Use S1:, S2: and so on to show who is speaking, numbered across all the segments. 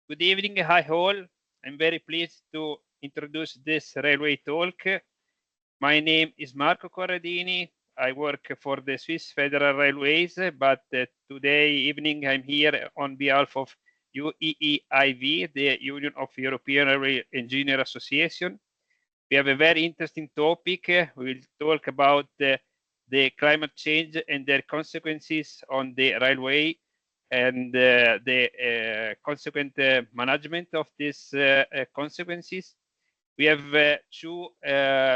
S1: Good evening, hi all. I'm very pleased to introduce this railway talk. My name is Marco Corradini. I work for the Swiss Federal Railways, but today evening I'm here on behalf of UEEIV, the Union of European Railway Engineer Association. We have a very interesting topic. We will talk about the climate change and their consequences on the railway and the consequent management of these consequences. We have two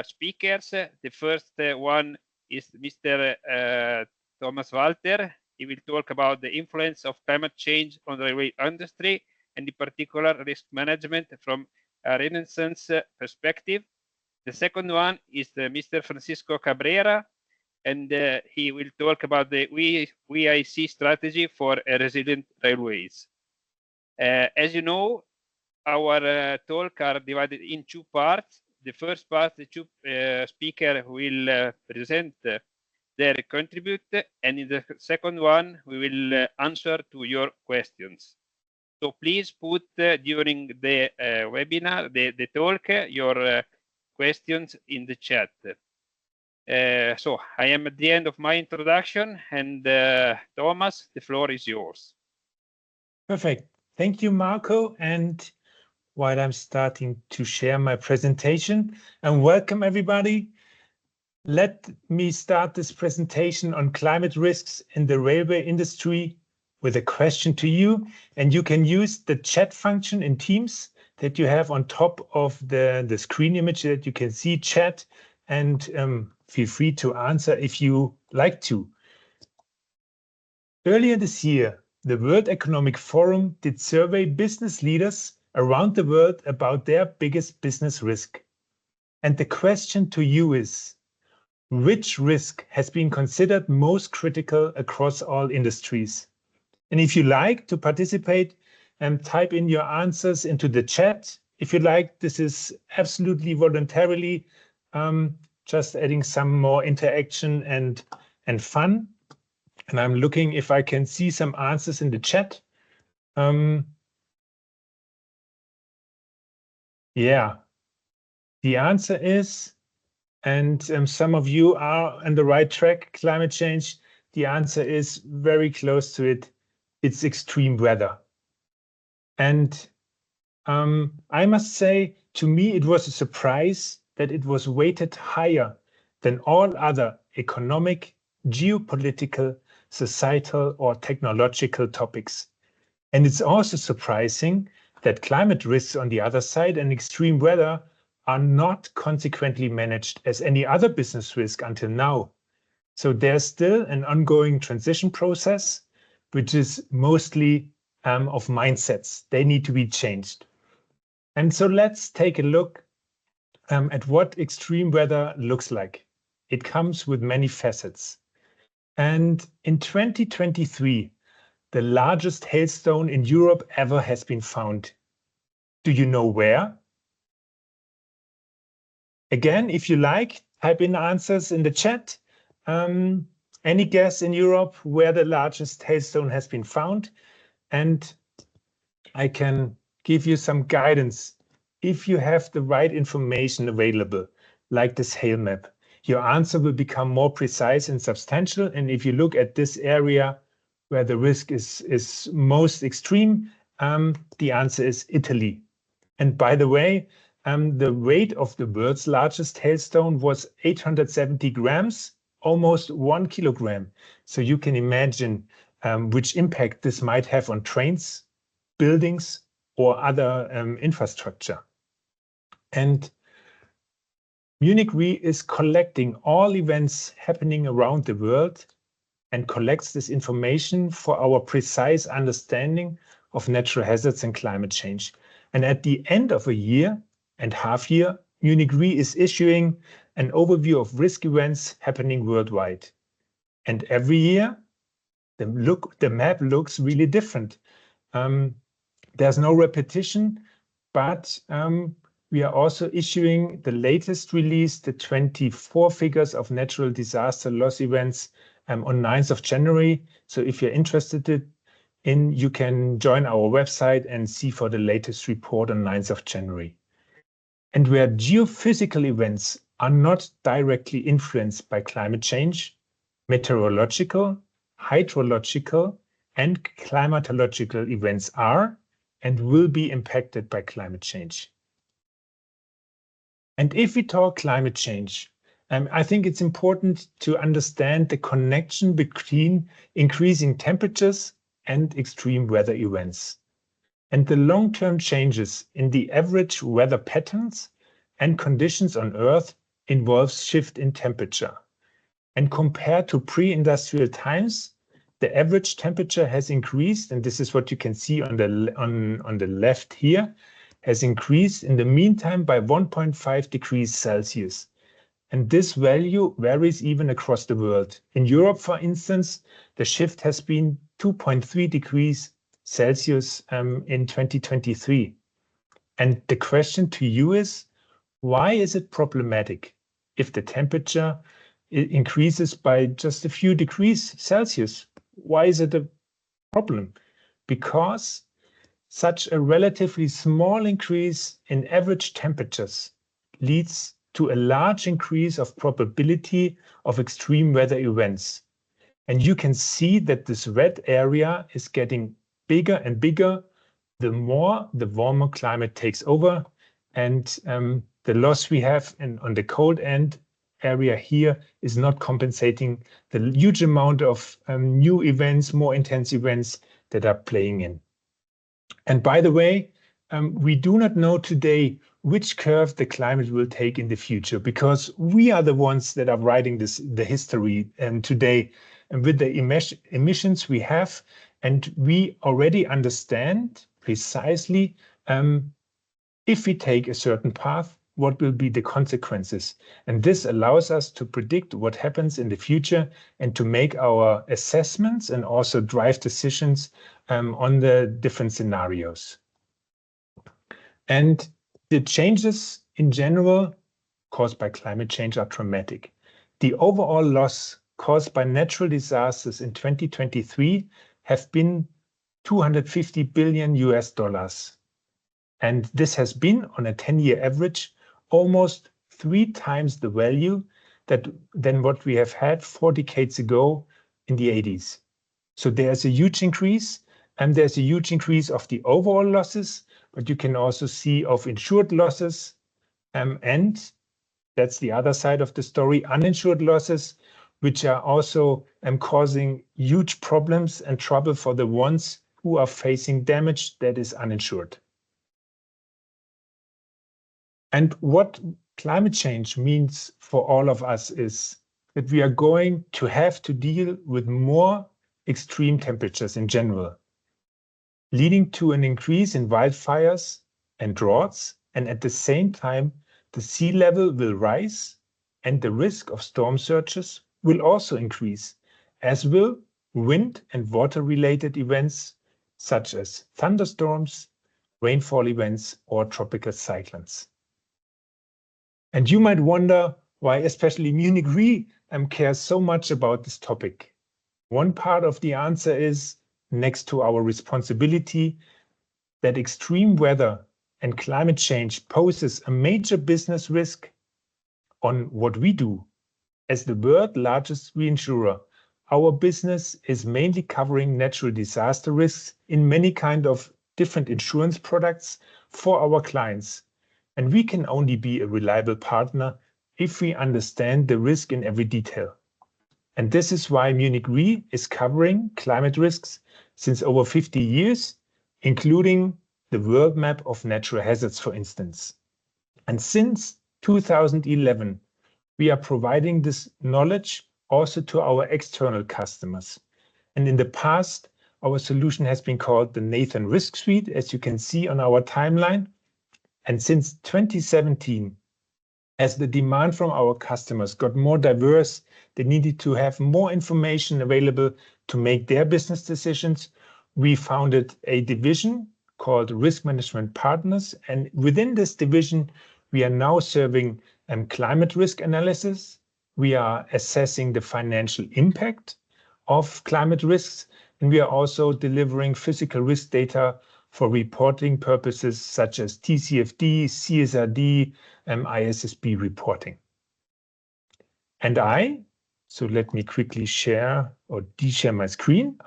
S1: speakers. The first one is Mr. Thomas Walter. He will talk about the influence of climate change on the railway industry and in particular risk management from a Renaissance perspective. The second one is Mr. Francisco Cabrera, and he will talk about the WIC strategy for resilient railways. As you know, our talk are divided in two parts. The first part, the two speakers will present their contribute, and in the second one, we will answer to your questions. So please put during the webinar, the talk, your questions in the chat. So I am at the end of my introduction, and Thomas, the floor is yours.
S2: Perfect. Thank you, Marco. And while I'm starting to share my presentation, and welcome everybody. Let me start this presentation on climate risks in the railway industry with a question to you. And you can use the chat function in Teams that you have on top of the screen image that you can see chat, and feel free to answer if you like to. Earlier this year, the World Economic Forum did survey business leaders around the world about their biggest business risk. And the question to you is, which risk has been considered most critical across all industries? And if you like to participate, type in your answers into the chat. If you like, this is absolutely voluntarily, just adding some more interaction and fun. And I'm looking if I can see some answers in the chat. Yeah, the answer is, and some of you are on the right track, climate change. The answer is very close to it. It's extreme weather. And I must say, to me, it was a surprise that it was weighted higher than all other economic, geopolitical, societal, or technological topics. And it's also surprising that climate risks on the other side and extreme weather are not consequently managed as any other business risk until now. So there's still an ongoing transition process, which is mostly of mindsets. They need to be changed. And so let's take a look at what extreme weather looks like. It comes with many facets. And in 2023, the largest hailstone in Europe ever has been found. Do you know where? Again, if you like, type in answers in the chat. Any guess in Europe where the largest hailstone has been found? And I can give you some guidance. If you have the right information available, like this hail map, your answer will become more precise and substantial. And if you look at this area where the risk is most extreme, the answer is Italy. And by the way, the weight of the world's largest hailstone was 870 grams, almost 1 kilogram. So you can imagine which impact this might have on trains, buildings, or other infrastructure. And Munich Re is collecting all events happening around the world and collects this information for our precise understanding of natural hazards and climate change. And at the end of a year and half year, Munich Re is issuing an overview of risk events happening worldwide. And every year, the map looks really different. There's no repetition, but we are also issuing the latest release, the 24 figures of natural disaster loss events on 9th of January. So if you're interested you can join our website and see for the latest report on 9th of January. And where geophysical events are not directly influenced by climate change, meteorological, hydrological, and climatological events are and will be impacted by climate change. And if we talk climate change, I think it's important to understand the connection between increasing temperatures and extreme weather events. And the long-term changes in the average weather patterns and conditions on Earth involves shift in temperature. And compared to pre-industrial times, the average temperature has increased, and this is what you can see on the left here, has increased in the meantime by 1.5 degrees Celsius. And this value varies even across the world. In Europe, for instance, the shift has been 2.3 degrees Celsius in 2023. And the question to you is, why is it problematic if the temperature increases by just a few degrees Celsius? Why is it a problem? Because such a relatively small increase in average temperatures leads to a large increase of probability of extreme weather events. And you can see that this red area is getting bigger and bigger the more the warmer climate takes over. And the loss we have on the cold end area here is not compensating the huge amount of new events, more intense events that are playing in. And by the way, we do not know today which curve the climate will take in the future, because we are the ones that are writing the history today, and with the emissions we have, and we already understand precisely if we take a certain path, what will be the consequences. And this allows us to predict what happens in the future and to make our assessments and also drive decisions on the different scenarios. And the changes in general caused by climate change are dramatic. The overall loss caused by natural disasters in 2023 have been $250 billion. And this has been, on a 10-year average, almost 3 times the value than what we have had 4 decades ago in the 80s. So there's a huge increase, and there's a huge increase of the overall losses, but you can also see of insured losses, and that's the other side of the story, uninsured losses, which are also causing huge problems and trouble for the ones who are facing damage that is uninsured. And what climate change means for all of us is that we are going to have to deal with more extreme temperatures in general, leading to an increase in wildfires and droughts. And at the same time, the sea level will rise and the risk of storm surges will also increase, as will wind and water-related events such as thunderstorms, rainfall events, or tropical cyclones. And you might wonder why especially Munich Re cares so much about this topic. One part of the answer is, next to our responsibility, that extreme weather and climate change poses a major business risk on what we do. As the world's largest reinsurer, our business is mainly covering natural disaster risks in many kinds of different insurance products for our clients. And we can only be a reliable partner if we understand the risk in every detail. And this is why Munich Re is covering climate risks since over 50 years, including the world map of natural hazards, for instance. And since 2011, we are providing this knowledge also to our external customers. And in the past, our solution has been called the Nathan Risk Suite, as you can see on our timeline. And since 2017, as the demand from our customers got more diverse, they needed to have more information available to make their business decisions. We founded a division called Risk Management Partners. And within this division, we are now serving climate risk analysis. We are assessing the financial impact of climate risks. And we are also delivering physical risk data for reporting purposes such as TCFD, CSRD, and ISSB reporting. And so let me quickly share or de-share my screen.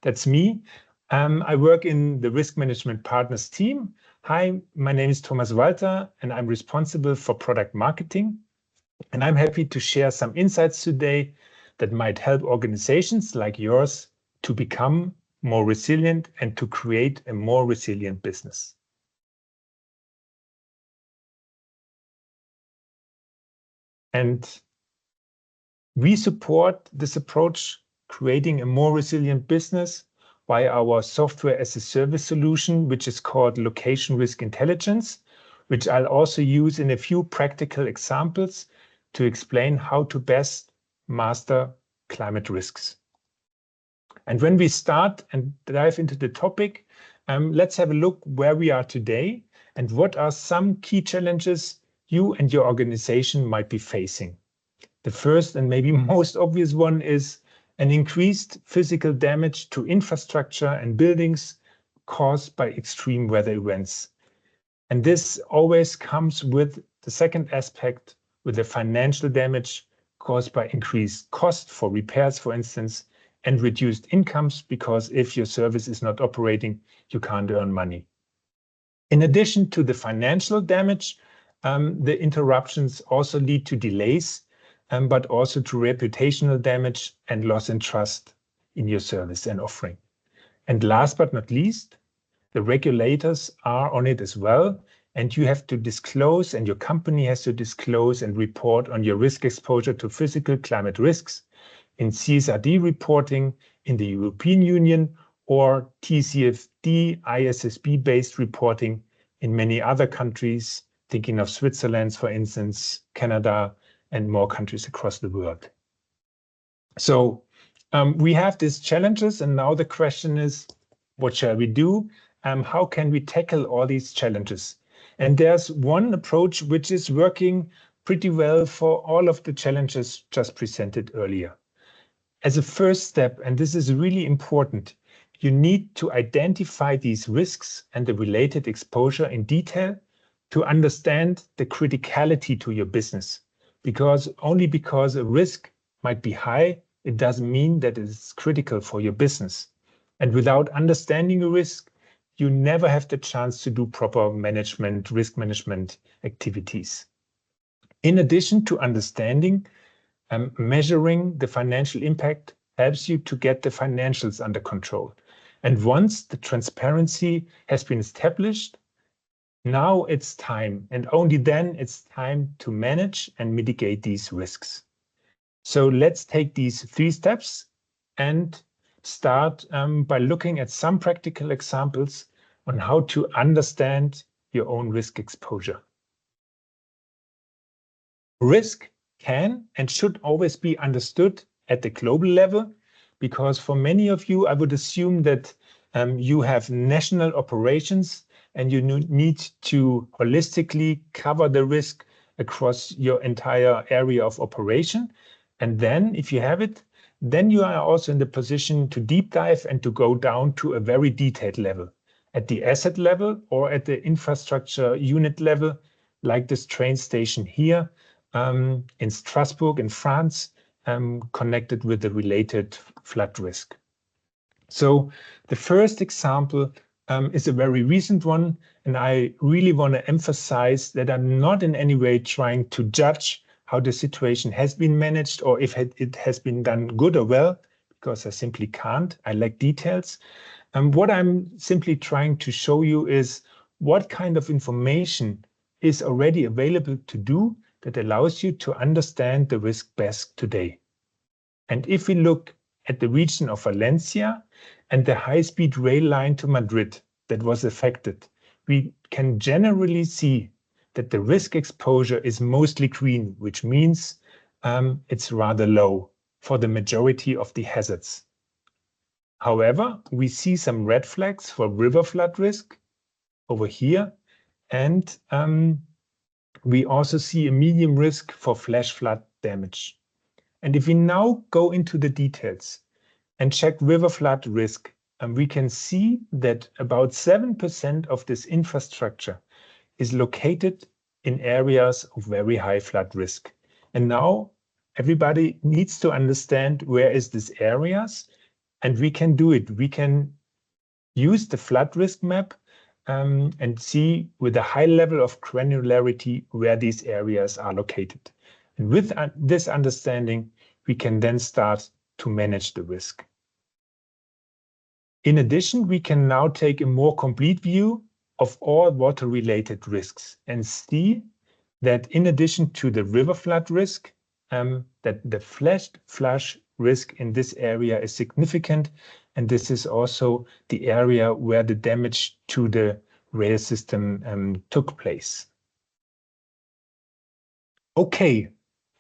S2: That's me. I work in the Risk Management Partners team. Hi, my name is Thomas Walter, and I'm responsible for product marketing. And I'm happy to share some insights today that might help organizations like yours to become more resilient and to create a more resilient business. And we support this approach, creating a more resilient business by our software as a service solution, which is called Location Risk Intelligence, which I'll also use in a few practical examples to explain how to best master climate risks. And when we start and dive into the topic, let's have a look where we are today and what are some key challenges you and your organization might be facing. The first and maybe most obvious one is an increased physical damage to infrastructure and buildings caused by extreme weather events. And this always comes with the second aspect, with the financial damage caused by increased cost for repairs, for instance, and reduced incomes, because if your service is not operating, you can't earn money. In addition to the financial damage, the interruptions also lead to delays, but also to reputational damage and loss in trust in your service and offering. And last but not least, the regulators are on it as well, and you have to disclose, and your company has to disclose and report on your risk exposure to physical climate risks in CSRD reporting in the European Union or TCFD, ISSB-based reporting in many other countries, thinking of Switzerland, for instance, Canada, and more countries across the world. So we have these challenges, and now the question is, what shall we do? How can we tackle all these challenges? And there's one approach which is working pretty well for all of the challenges just presented earlier. As a first step, and this is really important, you need to identify these risks and the related exposure in detail to understand the criticality to your business. Because only because a risk might be high, it doesn't mean that it's critical for your business. And without understanding a risk, you never have the chance to do proper management, risk management activities. In addition to understanding, measuring the financial impact helps you to get the financials under control. And once the transparency has been established, now it's time, and only then it's time to manage and mitigate these risks. So let's take these 3 steps and start by looking at some practical examples on how to understand your own risk exposure. Risk can and should always be understood at the global level, because for many of you, I would assume that you have national operations and you need to holistically cover the risk across your entire area of operation. And then if you have it, then you are also in the position to deep dive and to go down to a very detailed level, at the asset level or at the infrastructure unit level, like this train station here in Strasbourg in France, connected with the related flood risk. So the first example is a very recent one, and I really want to emphasize that I'm not in any way trying to judge how the situation has been managed or if it has been done good or well, because I simply can't. I lack details. What I'm simply trying to show you is what kind of information is already available to do that allows you to understand the risk best today. And if we look at the region of Valencia and the high-speed rail line to Madrid that was affected, we can generally see that the risk exposure is mostly green, which means it's rather low for the majority of the hazards. However, we see some red flags for river flood risk over here, and we also see a medium risk for flash flood damage. And if we now go into the details and check river flood risk, and we can see that about 7% of this infrastructure is located in areas of very high flood risk. And now everybody needs to understand where is this areas, and we can do it. We can use the flood risk map and see with a high level of granularity where these areas are located. And with this understanding, we can then start to manage the risk. In addition, we can now take a more complete view of all water-related risks and see that in addition to the river flood risk, that the flash risk in this area is significant, and this is also the area where the damage to the rail system took place. Okay,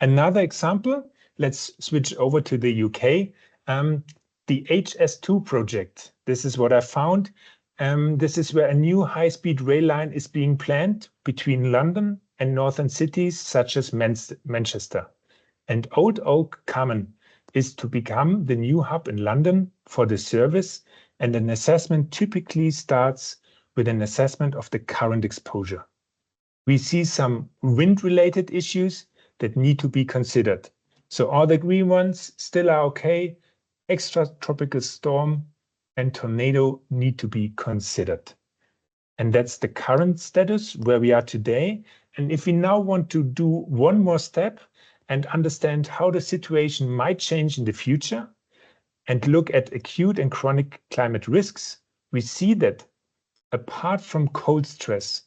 S2: another example. Let's switch over to the UK. The HS2 project. This is what I found. This is where a new high-speed rail line is being planned between London and northern cities such as Manchester. And Old Oak Common is to become the new hub in London for the service, and an assessment typically starts with an assessment of the current exposure. We see some wind-related issues that need to be considered. So all the green ones still are okay. Extratropical storm and tornado need to be considered. And that's the current status where we are today. And if we now want to do one more step and understand how the situation might change in the future and look at acute and chronic climate risks, we see that apart from cold stress,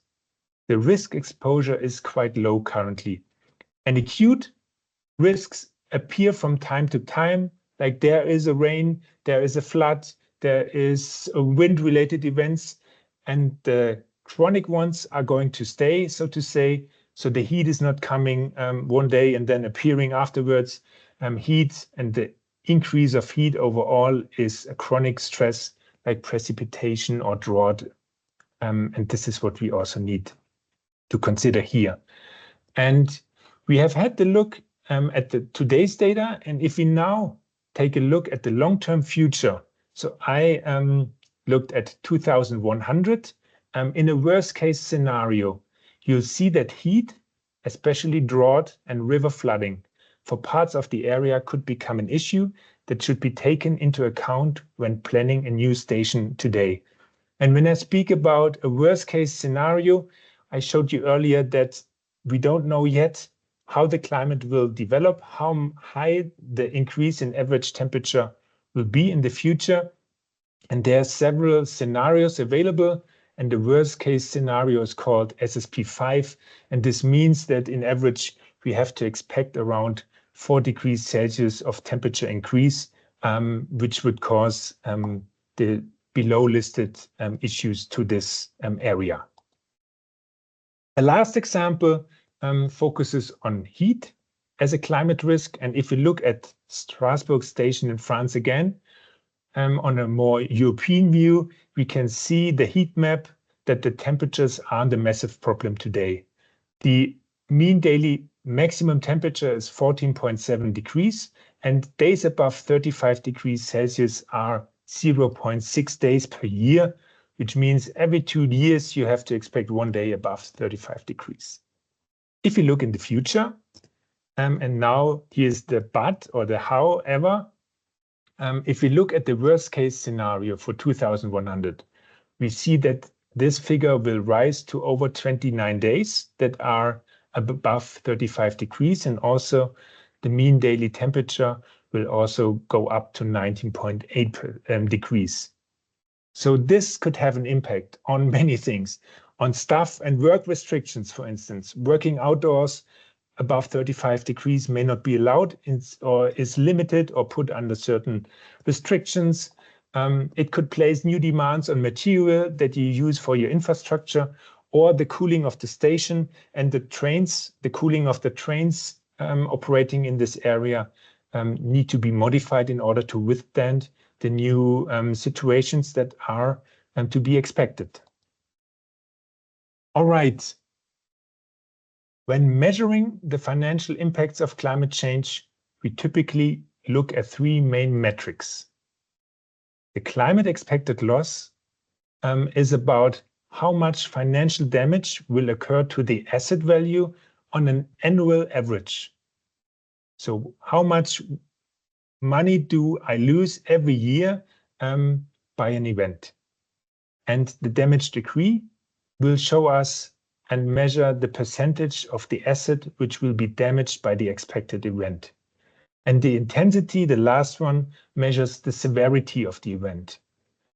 S2: the risk exposure is quite low currently. And acute risks appear from time to time, like there is a rain, there is a flood, there is a wind-related events, and the chronic ones are going to stay, so to say. So the heat is not coming one day and then appearing afterwards. Heat and the increase of heat overall is a chronic stress like precipitation or drought. And this is what we also need to consider here. And we have had the look at the today's data. And if we now take a look at the long-term future, so I looked at 2100. In a worst-case scenario, you'll see that heat, especially drought and river flooding, for parts of the area could become an issue that should be taken into account when planning a new station today. And when I speak about a worst-case scenario, I showed you earlier that we don't know yet how the climate will develop, how high the increase in average temperature will be in the future. And there are several scenarios available, and the worst case scenario is called SSP5. And this means that in average, we have to expect around 4 degrees Celsius of temperature increase, which would cause the below listed issues to this area. A last example focuses on heat as a climate risk. And if we look at Strasbourg station in France again, on a more European view, we can see the heat map that the temperatures aren't a massive problem today. The mean daily maximum temperature is 14.7 degrees, and days above 35 degrees Celsius are 0.6 days per year, which means every 2 years you have to expect 1 day above 35 degrees. If you look in the future, and now here's the but or the however, if we look at the worst case scenario for 2100, we see that this figure will rise to over 29 days that are above 35 degrees, and also the mean daily temperature will also go up to 19.8 degrees. So this could have an impact on many things, on staff and work restrictions, for instance. Working outdoors above 35 degrees may not be allowed or is limited or put under certain restrictions. It could place new demands on material that you use for your infrastructure, or the cooling of the station and the trains, the cooling of the trains operating in this area need to be modified in order to withstand the new situations that are to be expected. All right. When measuring the financial impacts of climate change, we typically look at 3 main metrics. The climate expected loss is about how much financial damage will occur to the asset value on an annual average. So how much money do I lose every year by an event? And the damage degree will show us and measure the percentage of the asset which will be damaged by the expected event. And the intensity, the last one, measures the severity of the event.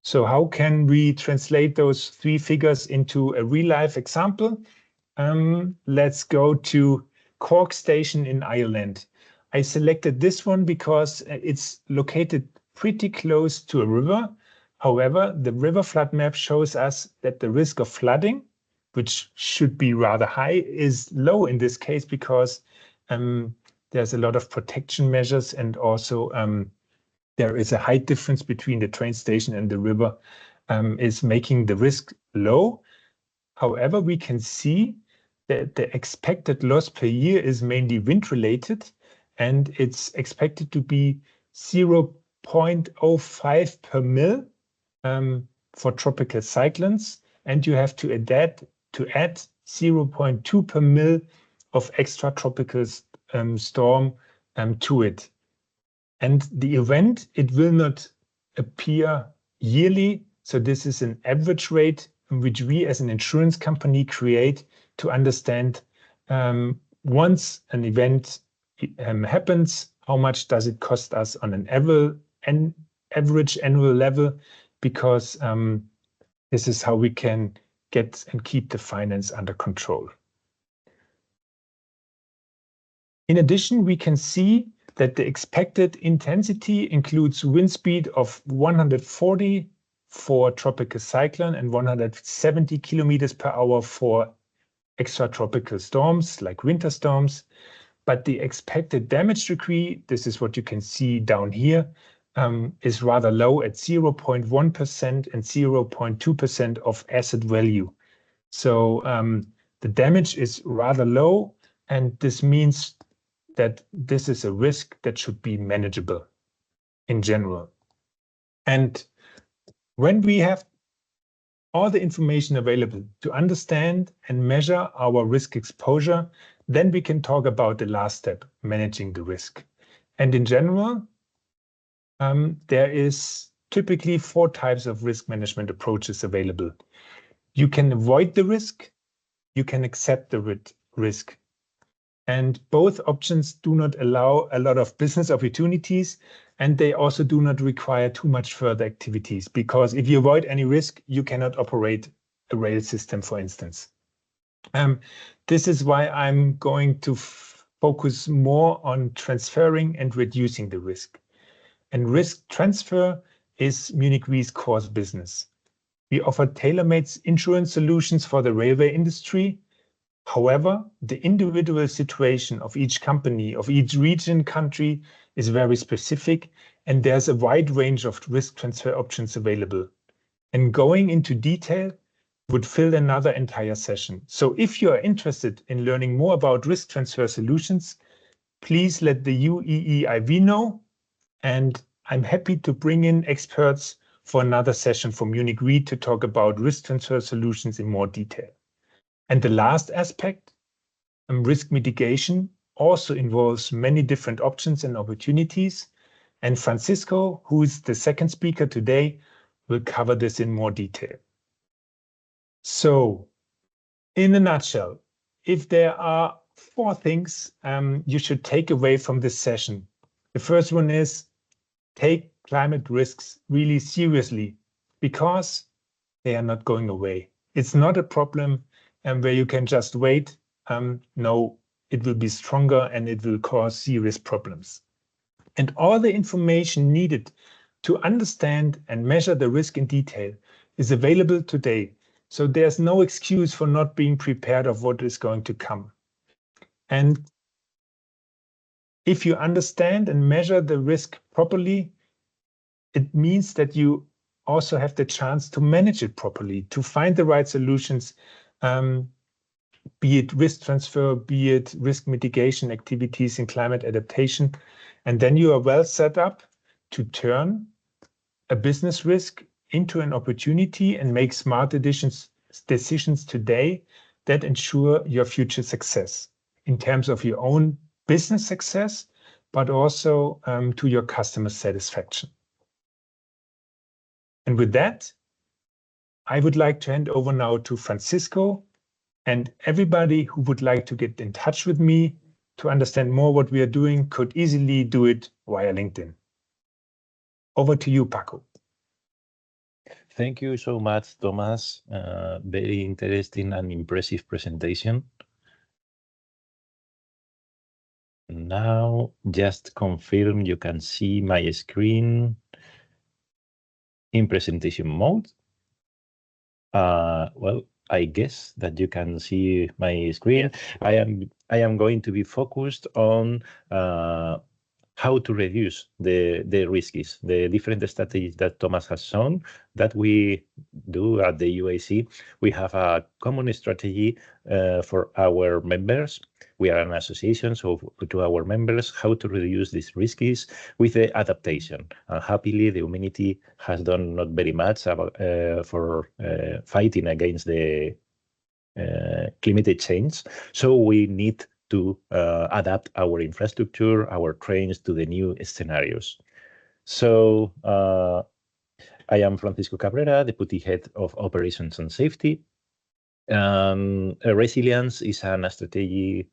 S2: So how can we translate those three figures into a real-life example? Let's go to Cork Station in Ireland. I selected this one because it's located pretty close to a river. However, the river flood map shows us that the risk of flooding, which should be rather high, is low in this case because there's a lot of protection measures, and also there is a height difference between the train station and the river, is making the risk low. However, we can see that the expected loss per year is mainly wind related, and it's expected to be 0.05 per mil for tropical cyclones, and you have to add 0.2 per mil of extra tropical storm to it. And the event, it will not appear yearly. So this is an average rate which we as an insurance company create to understand once an event happens, how much does it cost us on an average annual level, because this is how we can get and keep the finance under control. In addition, we can see that the expected intensity includes wind speed of 140 for tropical cyclone and 170 kilometers per hour for extratropical storms like winter storms. But the expected damage degree, this is what you can see down here, is rather low at 0.1% and 0.2% of asset value. So the damage is rather low, and this means that this is a risk that should be manageable in general. And when we have all the information available to understand and measure our risk exposure, then we can talk about the last step, managing the risk. And in general, there is typically 4 types of risk management approaches available. You can avoid the risk, you can accept the risk. And both options do not allow a lot of business opportunities, and they also do not require too much further activities, because if you avoid any risk, you cannot operate a rail system, for instance. This is why I'm going to focus more on transferring and reducing the risk. And risk transfer is Munich Re's core business. We offer tailor-made insurance solutions for the railway industry. However, the individual situation of each company, of each region, country is very specific, and there's a wide range of risk transfer options available. And going into detail would fill another entire session. So if you are interested in learning more about risk transfer solutions, please let the UEEIV know, and I'm happy to bring in experts for another session from Munich Re to talk about risk transfer solutions in more detail. And the last aspect, risk mitigation, also involves many different options and opportunities. And Francisco, who is the second speaker today, will cover this in more detail. So, in a nutshell, if there are 4 things you should take away from this session. The first one is take climate risks really seriously, because they are not going away. It's not a problem where you can just wait. No, it will be stronger and it will cause serious problems. And all the information needed to understand and measure the risk in detail is available today. So there's no excuse for not being prepared of what is going to come. And if you understand and measure the risk properly, it means that you also have the chance to manage it properly, to find the right solutions, be it risk transfer, be it risk mitigation activities in climate adaptation. And then you are well set up to turn a business risk into an opportunity and make smart decisions today that ensure your future success in terms of your own business success, but also to your customer satisfaction. And with that, I would like to hand over now to Francisco, and everybody who would like to get in touch with me to understand more what we are doing could easily do it via LinkedIn. Over to you, Paco.
S3: Thank you so much, Thomas. Very interesting and impressive presentation. Now, just confirm you can see my screen in presentation mode. Well, I guess that you can see my screen. Yes. I am going to be focused on how to reduce the risks, the different strategies that Thomas has shown that we do at the UAC. We have a common strategy for our members. We are an association, so to our members, how to reduce these risks with the adaptation. Happily, the humanity has done not very much about, for fighting against the climate change. So we need to adapt our infrastructure, our trains to the new scenarios. So I am Francisco Cabrera, Deputy Head of Operations and Safety. Resilience is a strategic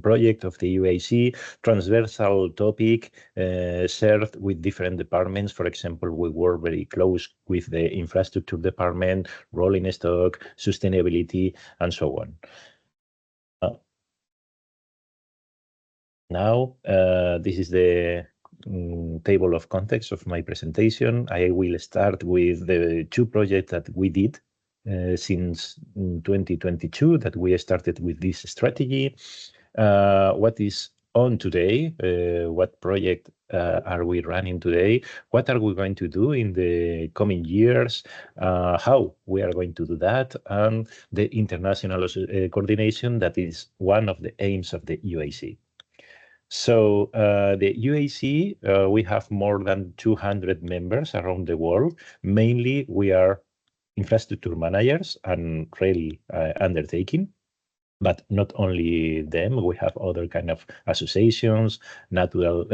S3: project of the UAC, transversal topic shared with different departments. For example, we work very close with the infrastructure department, rolling stock, sustainability, and so on. Now, this is the table of contents of my presentation. I will start with the two projects that we did since 2022, that we started with this strategy. What is on today? What project are we running today? What are we going to do in the coming years? How we are going to do that? And the international coordination, that is one of the aims of the UAC. So the UAC, we have more than 200 members around the world. Mainly, we are infrastructure managers and rail undertaking, but not only them. We have other kind of associations, natural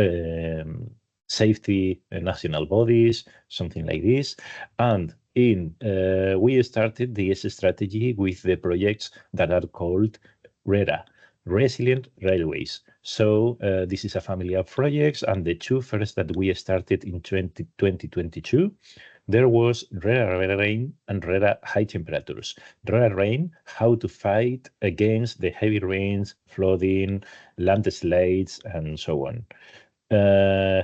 S3: safety, national bodies, something like this. And we started this strategy with the projects that are called RERA, Resilient Railways. So this is a family of projects, and the two first that we started in 2022, there was RERA rain and RERA high temperatures. RERA rain, how to fight against the heavy rains, flooding, landslides, and so on.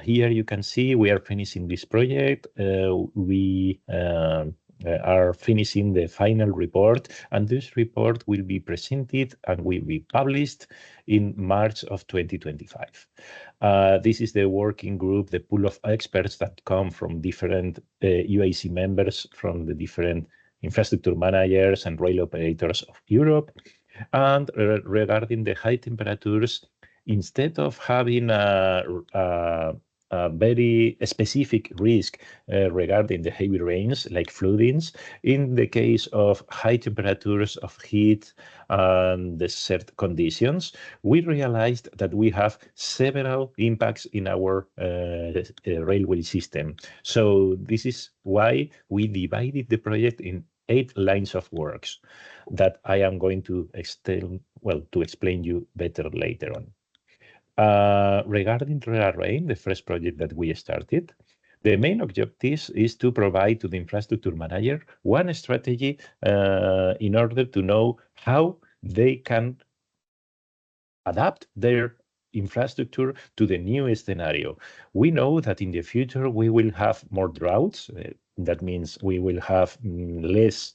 S3: Here you can see we are finishing this project. We are finishing the final report, and this report will be presented and will be published in March of 2025. This is the working group, the pool of experts that come from different UAC members, from the different infrastructure managers and rail operators of Europe. And regarding the high temperatures, instead of having a very specific risk regarding the heavy rains, like floodings, in the case of high temperatures of heat and desert conditions, we realized that we have several impacts in our railway system. So this is why we divided the project in 8 lines of works that I am going to explain you better later on. Regarding RERA Rain, the first project that we started, the main objective is to provide to the infrastructure manager one strategy in order to know how they can adapt their infrastructure to the new scenario. We know that in the future we will have more droughts. That means we will have less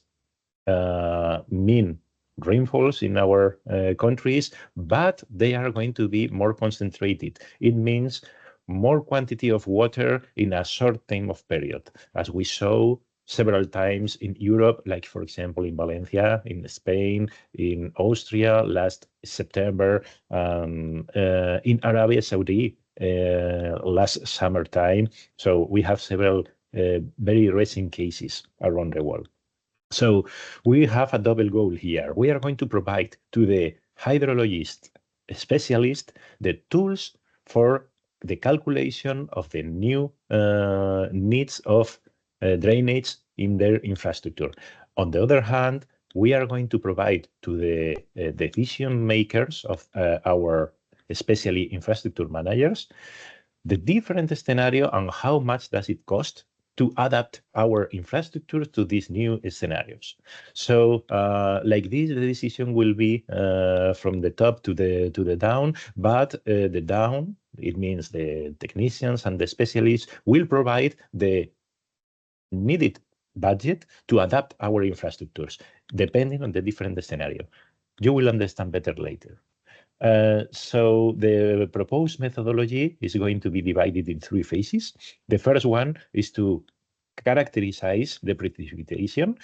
S3: mean rainfalls in our countries, but they are going to be more concentrated. It means more quantity of water in a short time of period, as we saw several times in Europe, like for example in Valencia, in Spain, in Austria last September, in Arabia Saudi last summertime. So we have several very recent cases around the world. So we have a double goal here. We are going to provide to the hydrologist specialist the tools for the calculation of the new needs of drainage in their infrastructure. On the other hand, we are going to provide to the decision makers of our, especially infrastructure managers, the different scenario and how much does it cost to adapt our infrastructure to these new scenarios. So like this, the decision will be from the top to the down, but the down, it means the technicians and the specialists will provide the needed budget to adapt our infrastructures, depending on the different scenario. You will understand better later. So the proposed methodology is going to be divided in 3 phases. The first one is to characterize the precipitation.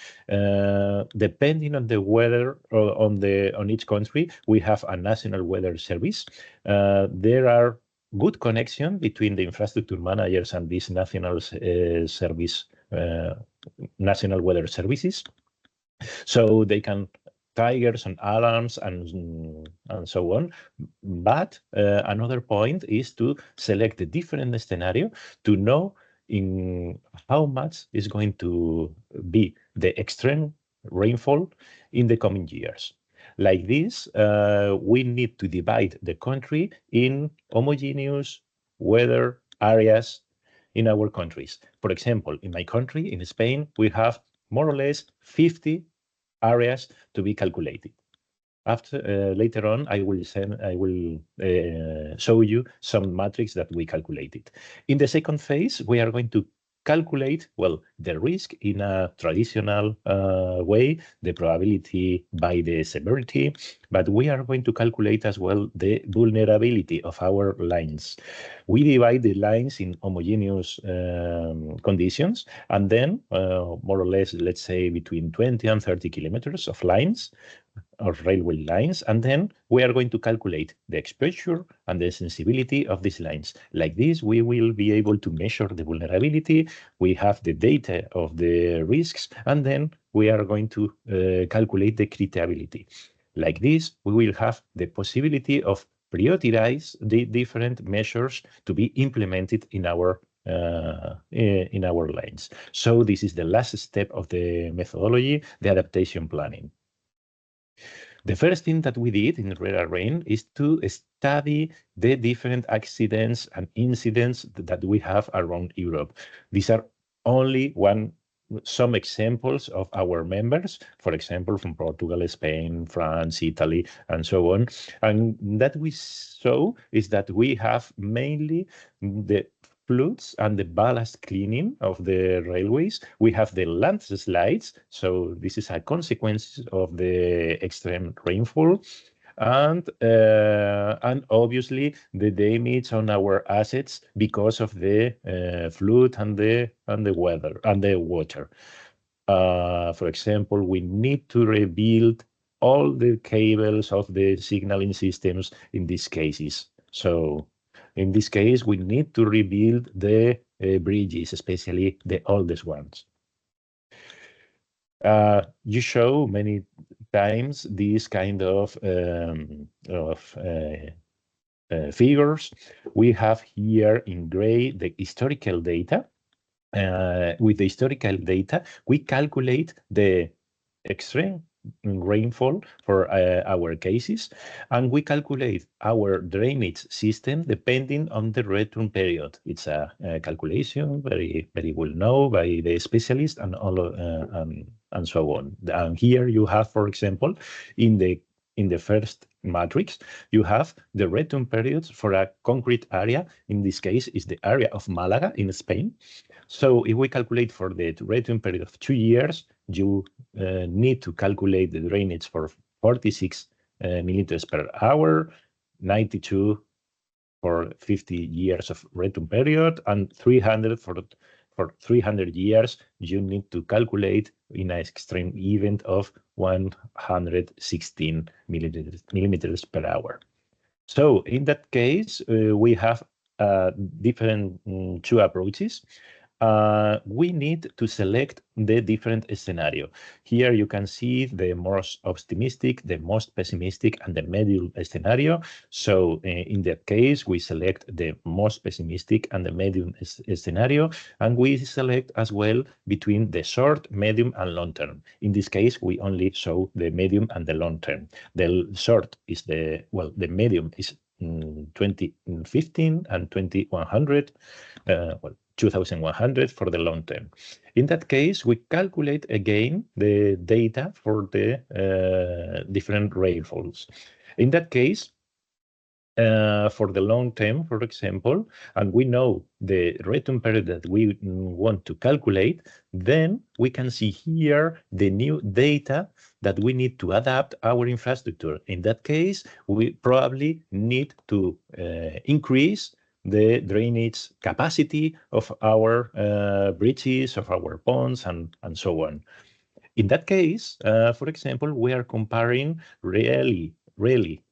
S3: Depending on the weather on each country, we have a national weather service. There are good connection between the infrastructure managers and these national service, national weather services, so they can triggers and alarms and so on. But another point is to select the different scenario to know in how much is going to be the extreme rainfall in the coming years. Like this, we need to divide the country in homogeneous weather areas in our countries. For example, in my country, in Spain, we have more or less 50 areas to be calculated. After later on, I will show you some matrix that we calculated. In the second phase, we are going to calculate, well, the risk in a traditional way, the probability by the severity, but we are going to calculate as well the vulnerability of our lines. We divide the lines in homogeneous conditions, and then more or less, let's say between 20 and 30 kilometers of lines, of railway lines, and then we are going to calculate the exposure and the sensibility of these lines. Like this, we will be able to measure the vulnerability, we have the data of the risks, and then we are going to calculate the criticality. Like this, we will have the possibility of prioritize the different measures to be implemented in our lines. So this is the last step of the methodology, the adaptation planning. The first thing that we did in RERA RAIN is to study the different accidents and incidents that we have around Europe. These are only some examples of our members, for example, from Portugal, Spain, France, Italy, and so on. And that we saw is that we have mainly the floods and the ballast cleaning of the railways. We have the landslides, so this is a consequence of the extreme rainfall, and obviously the damage on our assets because of the flood and the weather and the water. For example, we need to rebuild all the cables of the signaling systems in these cases. So in this case, we need to rebuild the bridges, especially the oldest ones. You show many times these kind of figures. We have here in gray the historical data. With the historical data, we calculate the extreme rainfall for our cases, and we calculate our drainage system depending on the return period. It's a calculation very well known by the specialist and all and so on. And here you have, for example, in the first matrix, you have the return periods for a concrete area. In this case, is the area of Malaga in Spain. So if we calculate for the return period of 2 years, you need to calculate the drainage for 46 milliliters per hour, 92 for 50 years of return period, and 300 for 300 years. You need to calculate in an extreme event of 116 millimeters per hour. So in that case, we have different 2 approaches. we need to select the different scenario. Here you can see the most optimistic, the most pessimistic, and the medium scenario. So in that case, we select the most pessimistic and the medium scenario, and we select as well between the short, medium, and long term. In this case, we only show the medium and the long term. The short is the medium is 2015 and 2100. 2100 for the long term. In that case, we calculate again the data for the different rainfalls. In that case, for the long term, for example, and we know the return period that we want to calculate, then we can see here the new data that we need to adapt our infrastructure. In that case, we probably need to increase the drainage capacity of our bridges, of our ponds, and so on. In that case, for example, we are comparing really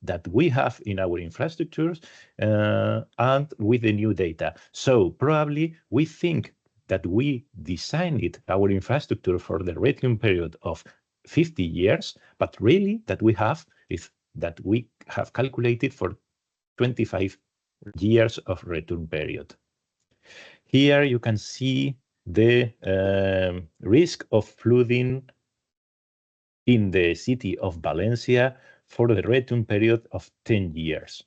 S3: that we have in our infrastructures and with the new data. So probably we think that we designed our infrastructure for the return period of 50 years, but really that we have is that we have calculated for 25 years of return period. Here you can see the risk of flooding in the city of Valencia for the return period of 10 years.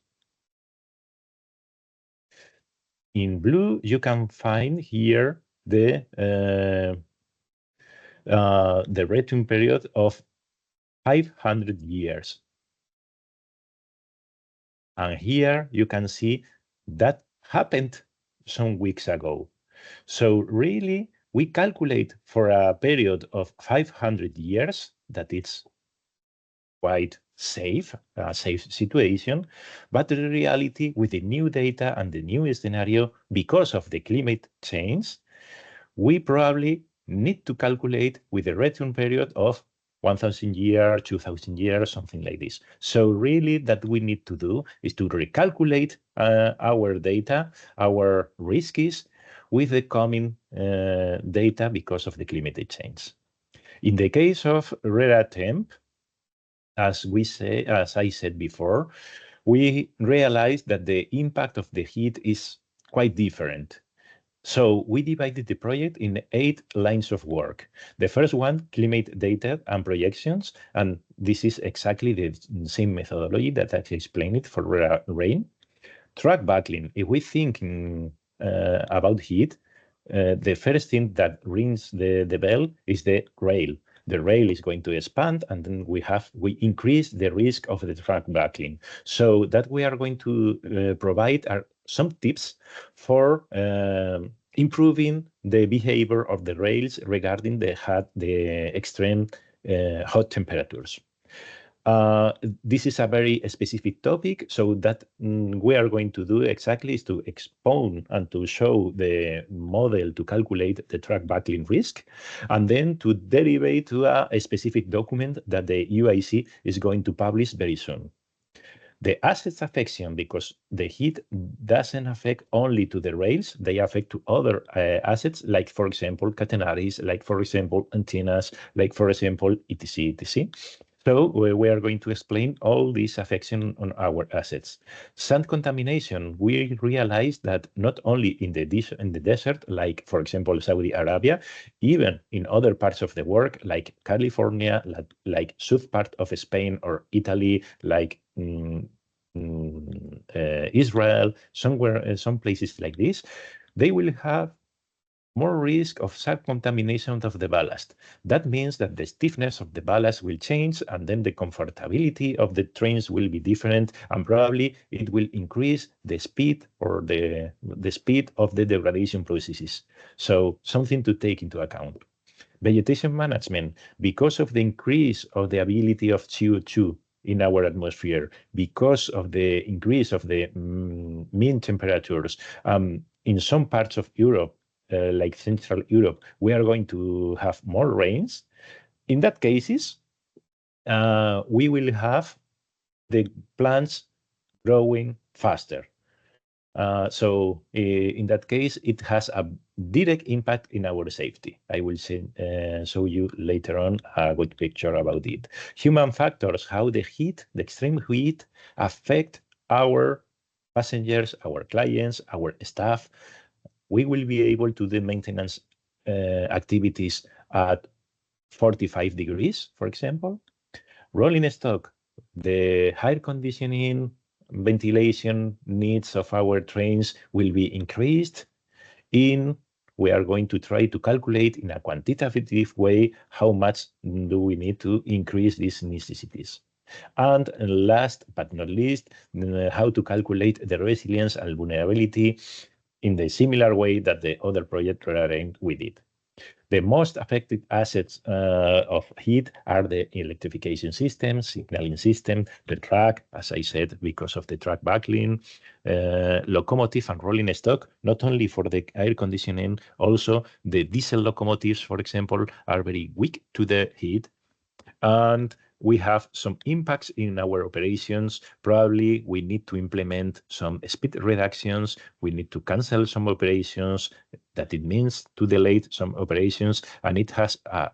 S3: In blue, you can find here the return period of 500 years. And here you can see that happened some weeks ago. So really, we calculate for a period of 500 years that it's quite safe, a safe situation, but in reality, with the new data and the new scenario, because of the climate change, we probably need to calculate with a return period of 1,000 years, 2,000 years, something like this. So really that we need to do is to recalculate our data, our risks with the coming data because of the climate change. In the case of RERA temp, as I said before, we realized that the impact of the heat is quite different. So we divided the project in 8 lines of work. The first one, climate data and projections, and this is exactly the same methodology that I explained for rain. Track backling. If we think about heat, the first thing that rings the bell is the rail. The rail is going to expand, and then we increase the risk of the track backling. So that we are going to provide are some tips for improving the behavior of the rails regarding the extreme hot temperatures. This is a very specific topic, so that we are going to do exactly is to expound and to show the model to calculate the track backling risk, and then to derive to a specific document that the UIC is going to publish very soon. The assets affection, because the heat doesn't affect only to the rails, they affect to other assets, like, for example, catenaries, like, for example, antennas, like, for example, etc., etc. So we are going to explain all these affection on our assets. Sand contamination, we realized that not only in the desert, like, for example, Saudi Arabia, even in other parts of the world, like California, like south part of Spain or Italy, like Israel, some places like this, they will have more risk of self-contamination of the ballast. That means that the stiffness of the ballast will change, and then the comfortability of the trains will be different, and probably it will increase the speed or the speed of the degradation processes. So something to take into account. Vegetation management, because of the increase of the ability of CO2 in our atmosphere, because of the increase of the mean temperatures, in some parts of Europe, like Central Europe, we are going to have more rains. In that cases, we will have the plants growing faster. So in that case, it has a direct impact in our safety. I will show you later on a good picture about it. Human factors, how the heat, the extreme heat affect our passengers, our clients, our staff. We will be able to do maintenance activities at 45 degrees, for example. Rolling stock, the air conditioning, ventilation needs of our trains will be increased. We are going to try to calculate in a quantitative way how much do we need to increase these necessities. And last but not least, how to calculate the resilience and vulnerability in the similar way that the other project RERA with it. The most affected assets of heat are the electrification system, signaling system, the track, as I said, because of the track buckling, locomotive and rolling stock, not only for the air conditioning, also the diesel locomotives, for example, are very weak to the heat. And we have some impacts in our operations. Probably we need to implement some speed reductions. We need to cancel some operations. That it means to delay some operations, and it has a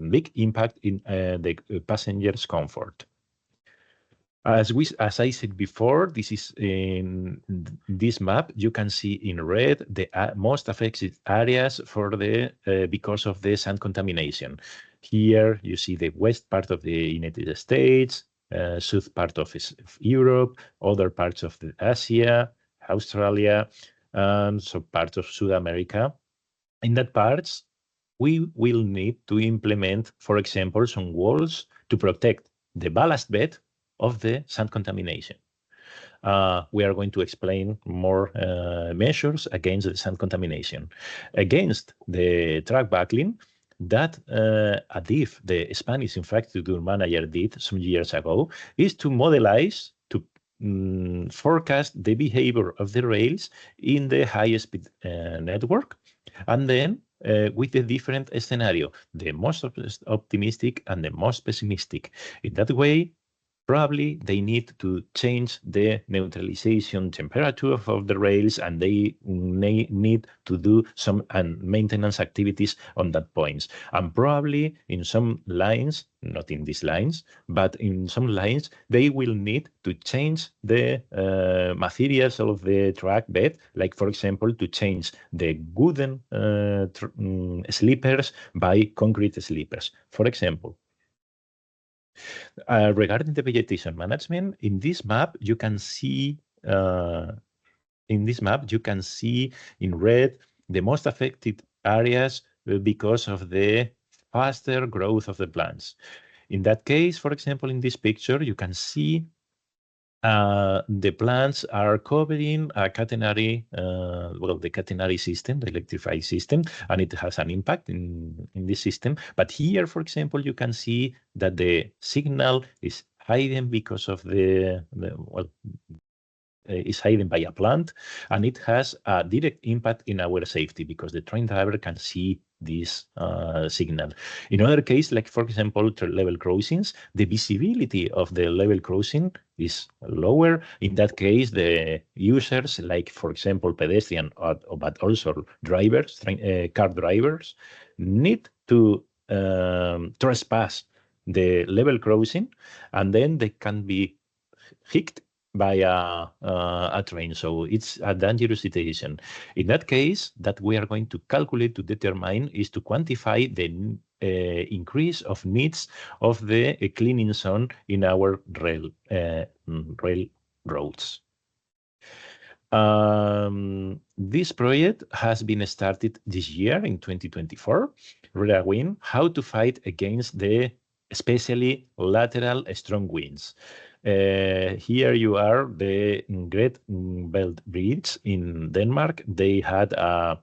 S3: big impact in the passengers' comfort. As I said before, this is in this map. You can see in red the most affected areas for the because of the sand contamination. Here you see the west part of the United States, south part of Europe, other parts of Asia, Australia, and some parts of South America. In that parts, we will need to implement, for example, some walls to protect the ballast bed of the sand contamination. We are going to explain more measures against the sand contamination. Against the track buckling, that ADIF, the Spanish infrastructure manager, did some years ago, is to modelize, to forecast the behavior of the rails in the highest speed network, and then with the different scenario, the most optimistic and the most pessimistic. In that way, probably they need to change the neutralization temperature of the rails, and they need to do some maintenance activities on that points. And probably in some lines, not in these lines, but in some lines, they will need to change the materials of the track bed, like for example, to change the wooden sleepers by concrete sleepers, for example. Regarding the vegetation management, in this map you can see in red the most affected areas because of the faster growth of the plants. In that case, for example, in this picture, you can see the plants are covering a catenary, the catenary system, the electrified system, and it has an impact in this system. But here, for example, you can see that the signal is hidden because of is hidden by a plant, and it has a direct impact in our safety because the train driver can see this signal. In other case, like for example, level crossings, the visibility of the level crossing is lower. In that case, the users, like for example, pedestrian, but also drivers, car drivers, need to trespass the level crossing, and then they can be hit by a train. So it's a dangerous situation. In that case, that we are going to calculate to determine is to quantify the increase of needs of the cleaning zone in our railroads. This project has been started this year in 2024. RERA Wind, how to fight against the especially lateral strong winds. Here you are, the Great Belt Bridge in Denmark. They had a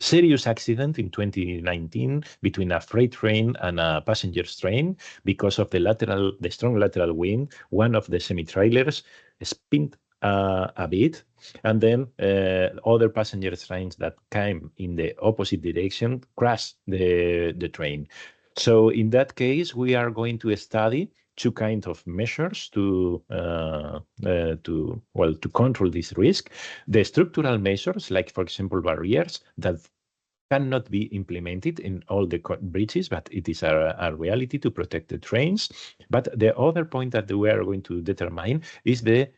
S3: serious accident in 2019 between a freight train and a passenger train because of the strong lateral wind. One of the semi-trailers spun a bit, and then other passenger trains that came in the opposite direction crashed the train. So in that case, we are going to study two kinds of measures to control this risk. The structural measures, like for example barriers that cannot be implemented in all the bridges, but it is a reality to protect the trains. But the other point that we are going to determine is the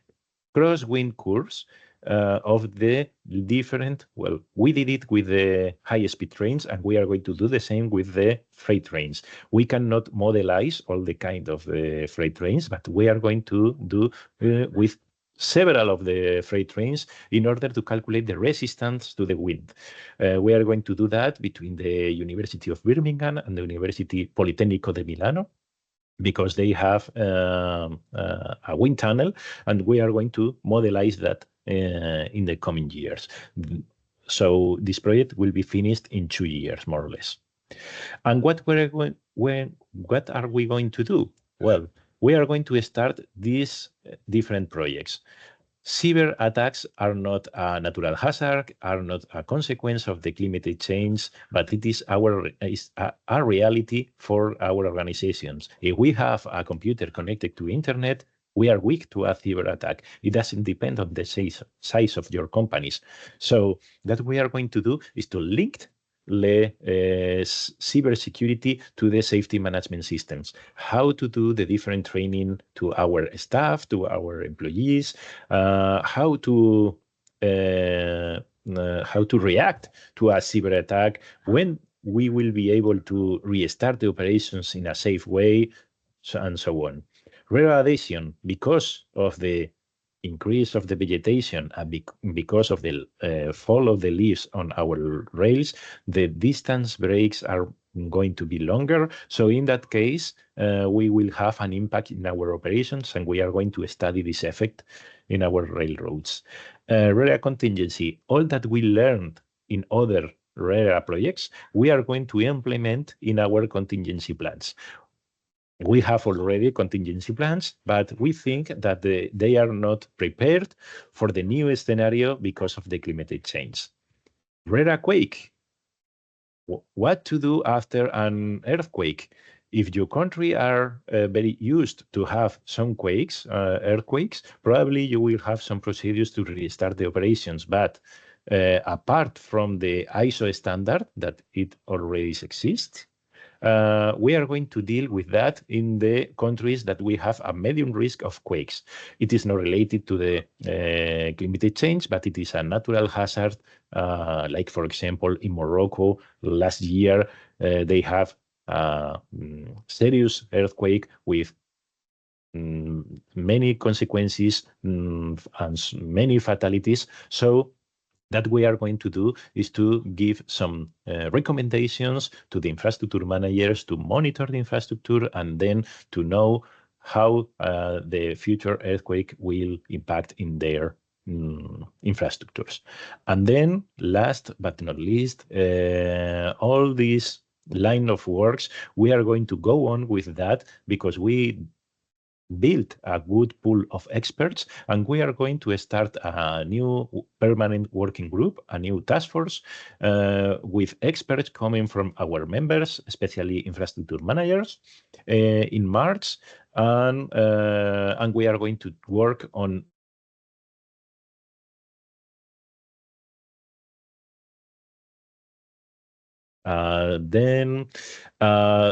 S3: crosswind curves of the different, well, we did it with the high-speed trains, and we are going to do the same with the freight trains. We cannot modelize all the kind of the freight trains, but we are going to do with several of the freight trains in order to calculate the resistance to the wind. We are going to do that between the University of Birmingham and the University Politecnico di Milano, because they have a wind tunnel, and we are going to modelize that in the coming years. So this project will be finished in 2 years, more or less. And what are we going to do? Well, we are going to start these different projects. Cyber attacks are not a natural hazard, are not a consequence of the climate change, but it is a reality for our organizations. If we have a computer connected to internet, we are weak to a cyber attack. It doesn't depend on the size of your companies. So what we are going to do is to link the cybersecurity to the safety management systems, how to do the different training to our staff, to our employees, how to react to a cyber attack, when we will be able to restart the operations in a safe way, and so on. RERA adhesion, because of the increase of the vegetation and because of the fall of the leaves on our rails, the distance breaks are going to be longer. So in that case, we will have an impact in our operations, and we are going to study this effect in our railroads. RERA contingency, all that we learned in other RERA projects, we are going to implement in our contingency plans. We have already contingency plans, but we think that they are not prepared for the new scenario because of the climate change. RERA quake. What to do after an earthquake? If your country are very used to have some quakes, earthquakes, probably you will have some procedures to restart the operations. But apart from the ISO standard that it already exists, we are going to deal with that in the countries that we have a medium risk of quakes. It is not related to the climate change, but it is a natural hazard. Like, for example, in Morocco, last year, they have a serious earthquake with many consequences and many fatalities. So that we are going to do is to give some recommendations to the infrastructure managers to monitor the infrastructure, and then to know how the future earthquake will impact in their infrastructures. And then last but not least, all these line of works, we are going to go on with that because we built a good pool of experts, and we are going to start a new permanent working group, a new task force with experts coming from our members, especially infrastructure managers, in March, and we are going to work on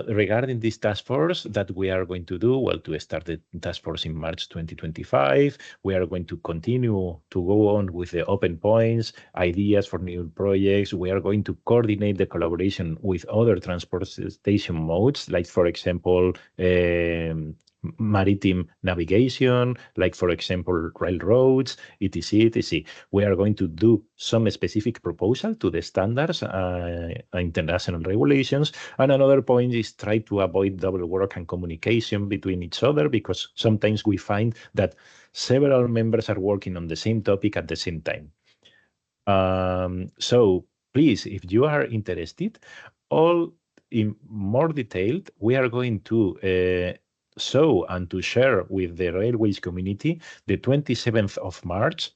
S3: regarding this task force that we are going to do, well, to start the task force in March 2025, we are going to continue to go on with the open points, ideas for new projects. We are going to coordinate the collaboration with other transportation modes, like, for example, maritime navigation, like, for example, railroads, etc., etc. We are going to do some specific proposal to the standards, international regulations. And another point is try to avoid double work and communication between each other, because sometimes we find that several members are working on the same topic at the same time. So please, if you are interested, all in more detailed, we are going to show and to share with the railways community the 27th of March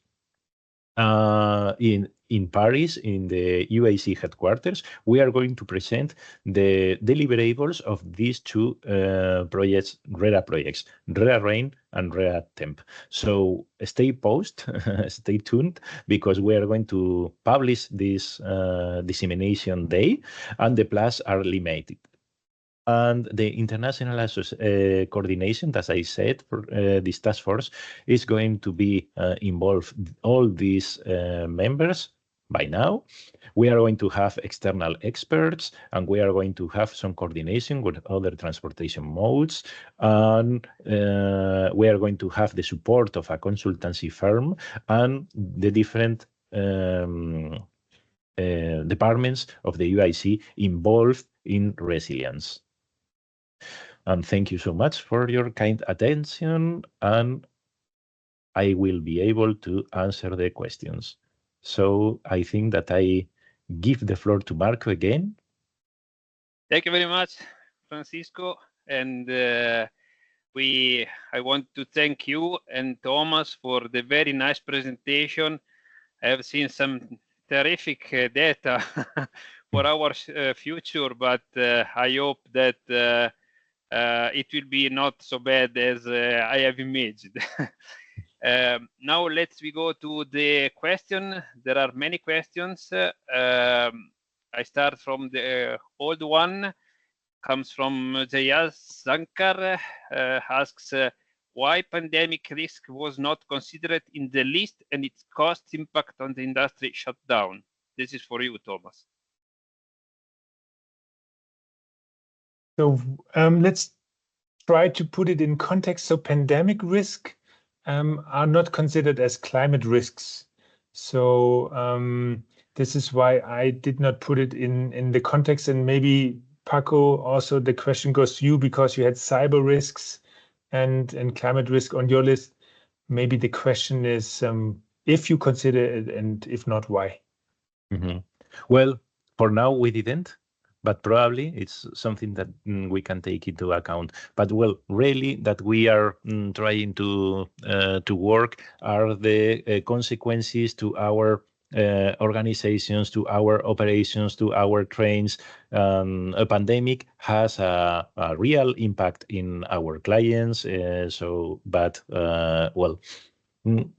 S3: in in Paris, in the UIC headquarters, we are going to present the deliverables of these two projects, RERA projects, RERA Rain and RERA Temp. So stay stay tuned, because we are going to publish this dissemination day, and the plans are limited. And the international coordination, as I said, for this task force is going to be involved all these members by now. We are going to have external experts, and we are going to have some coordination with other transportation modes. And we are going to have the support of a consultancy firm and the different departments of the UIC involved in resilience. And thank you so much for your kind attention, and I will be able to answer the questions. So I think that I give the floor to Marco again.
S1: Thank you very much, Francisco. And I want to thank you and Thomas for the very nice presentation. I have seen some terrific data for our future, but I hope that it will be not so bad as I have imagined. Now we go to the question. There are many questions. I start from the old one. Comes from Jayas Sankar, asks why pandemic risk was not considered in the list and its cost impact on the industry shutdown. This is for you, Thomas.
S2: So let's try to put it in context. So pandemic risk are not considered as climate risks. So this is why I did not put it in the context. And maybe Paco, also the question goes to you, because you had cyber risks and climate risk on your list. Maybe the question is if you consider it, and if not, why?
S3: Mm-hmm. Well, for now we didn't, but probably it's something that we can take into account. But well, really that we are trying to work are the consequences to our organizations, to our operations, to our trains. A pandemic has a real impact in our clients. Well,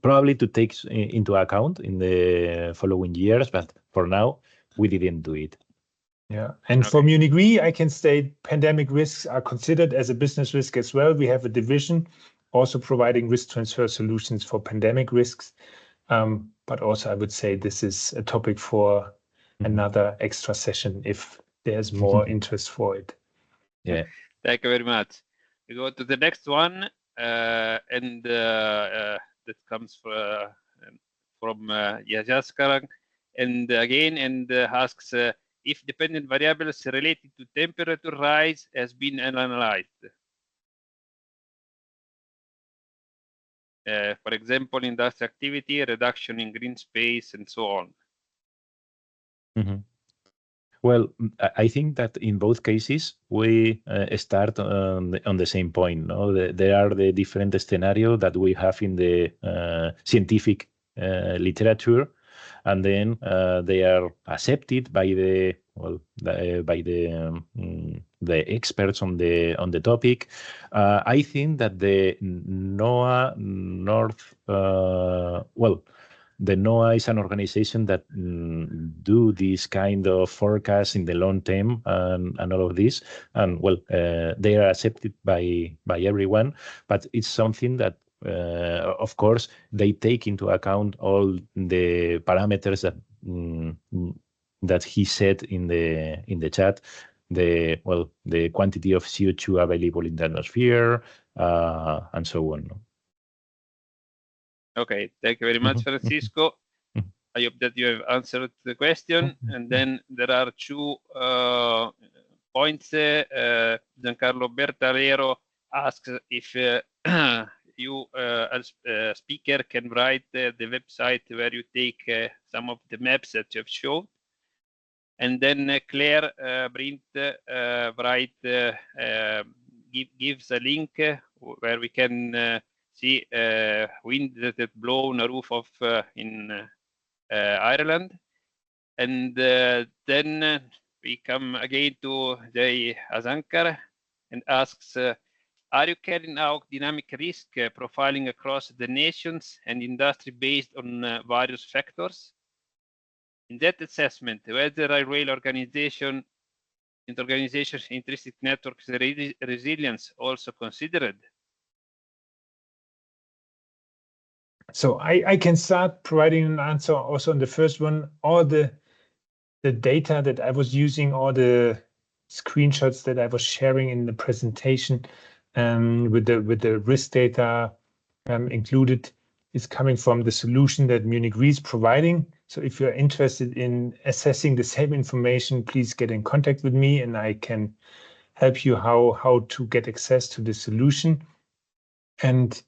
S3: probably to take into account in the following years, but for now we didn't do it.
S2: Yeah, and for Munich Re, I can state pandemic risks are considered as a business risk as well. We have a division also providing risk transfer solutions for pandemic risks. But also I would say this is a topic for another extra session if there's more interest for it.
S3: Yeah.
S1: Thank you very much. We go to the next one, and that comes from Yajaskaran, and again, and asks if dependent variables related to temperature rise has been analyzed. For example, industrial activity, reduction in green space, and so on.
S3: Mm-hmm. Well, I think that in both cases we start on the same point. No, there are the different scenarios that we have in the scientific literature, and then they are accepted by the experts on the topic. I think that the the NOAA is an organization that do this kind of forecast in the long term and all of this. And well, they are accepted by everyone, but it's something that, of course, they take into account all the parameters that he said in the chat. The quantity of CO2 available in the atmosphere and so on.
S1: Okay, thank you very much, Francisco. I hope that you have answered the question. And then there are two points. Giancarlo Bertalero asks if you, as a speaker, can write the website where you take some of the maps that you have shown. And then Claire Brint gives a link where we can see wind that blow on a roof of in Ireland. And then we come again to Jay Azankar and asks, are you carrying out dynamic risk profiling across the nations and industry based on various factors? In that assessment, whether railway organizations intrinsic networks resilience also considered?
S2: So I can start providing an answer also on the first one. All the data that I was using, all the screenshots that I was sharing in the presentation with the risk data included is coming from the solution that Munich Re is providing. So if you're interested in assessing the same information, please get in contact with me and I can help you how to get access to the solution. And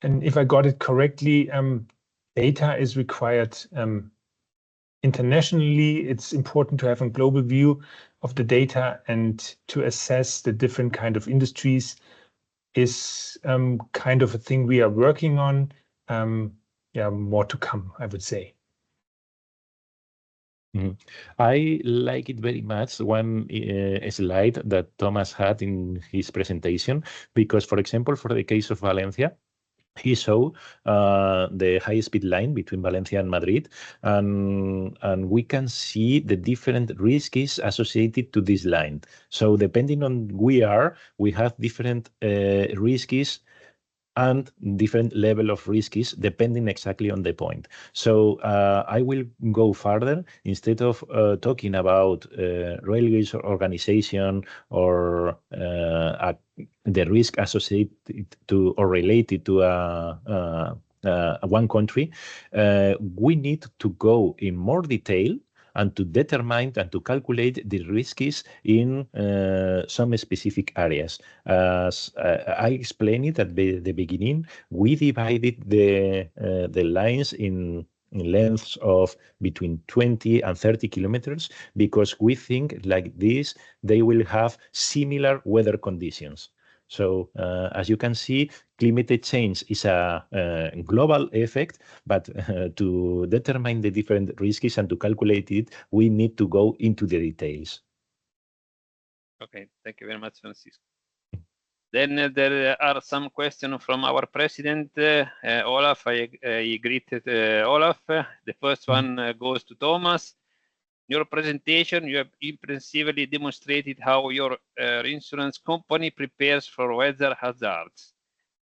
S2: if I got it correctly, data is required internationally. It's important to have a global view of the data and to assess the different kind of industries is kind of a thing we are working on. Yeah, more to come, I would say.
S3: I like it very much one slide that Thomas had in his presentation, because, for example, for the case of Valencia, he saw the high-speed line between Valencia and Madrid, and we can see the different risks associated to this line. So depending on we have different risks and different level of risks depending exactly on the point. So I will go further. Instead of talking about railways organization or the risk associated to or related to one country, we need to go in more detail and to determine and to calculate the risks in some specific areas. As I explained it at the beginning, we divided the lines in lengths of between 20 and 30 kilometers because we think like this, they will have similar weather conditions. So as you can see, climate change is a global effect, but to determine the different risks and to calculate it, we need to go into the details.
S1: Okay, thank you very much, Francisco. Then there are some questions from our president, Olaf. I greeted Olaf. The first one goes to Thomas. In your presentation, you have impressively demonstrated how your insurance company prepares for weather hazards.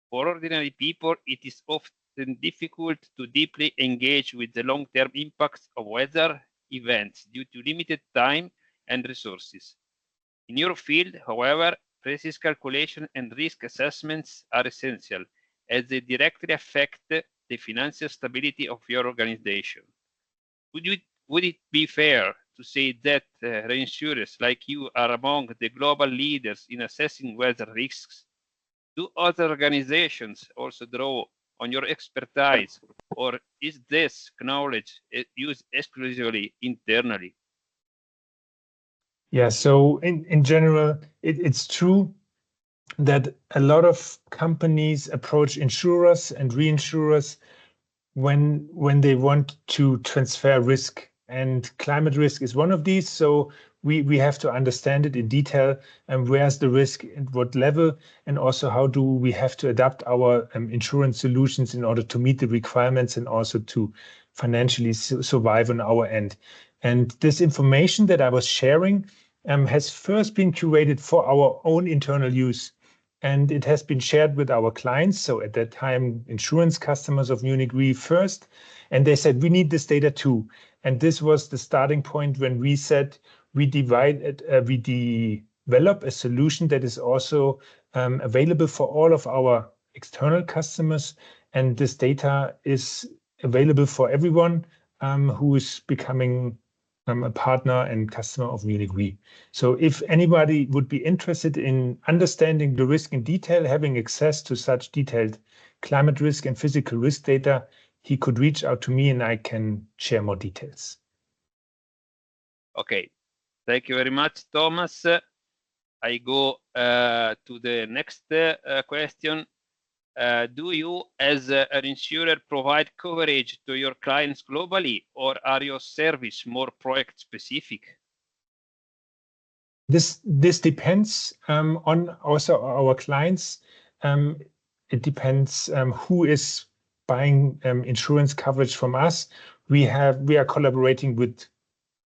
S1: For ordinary people, it is often difficult to deeply engage with the long-term impacts of weather events due to limited time and resources. In your field, however, precise calculation and risk assessments are essential as they directly affect the financial stability of your organization. Would it be fair to say that reinsurers like you are among the global leaders in assessing weather risks? Do other organizations also draw on your expertise, or is this knowledge used exclusively internally?
S2: Yeah, so in general, it's true that a lot of companies approach insurers and reinsurers when they want to transfer risk, and climate risk is one of these. So we have to understand it in detail and where's the risk at what level, and also how do we have to adapt our insurance solutions in order to meet the requirements and also to financially survive on our end. And this information that I was sharing has first been curated for our own internal use. And it has been shared with our clients. So at that time, insurance customers of Munich Re first, and they said, we need this data too. And this was the starting point when we said we develop a solution that is also available for all of our external customers. And this data is available for everyone who is becoming a partner and customer of Munich Re. So if anybody would be interested in understanding the risk in detail, having access to such detailed climate risk and physical risk data, he could reach out to me and I can share more details.
S1: Okay, thank you very much, Thomas. I go to the next question. do you, as an insurer, provide coverage to your clients globally, or are your service more project specific?
S2: This depends on also our clients. It depends who is buying insurance coverage from us. We are collaborating with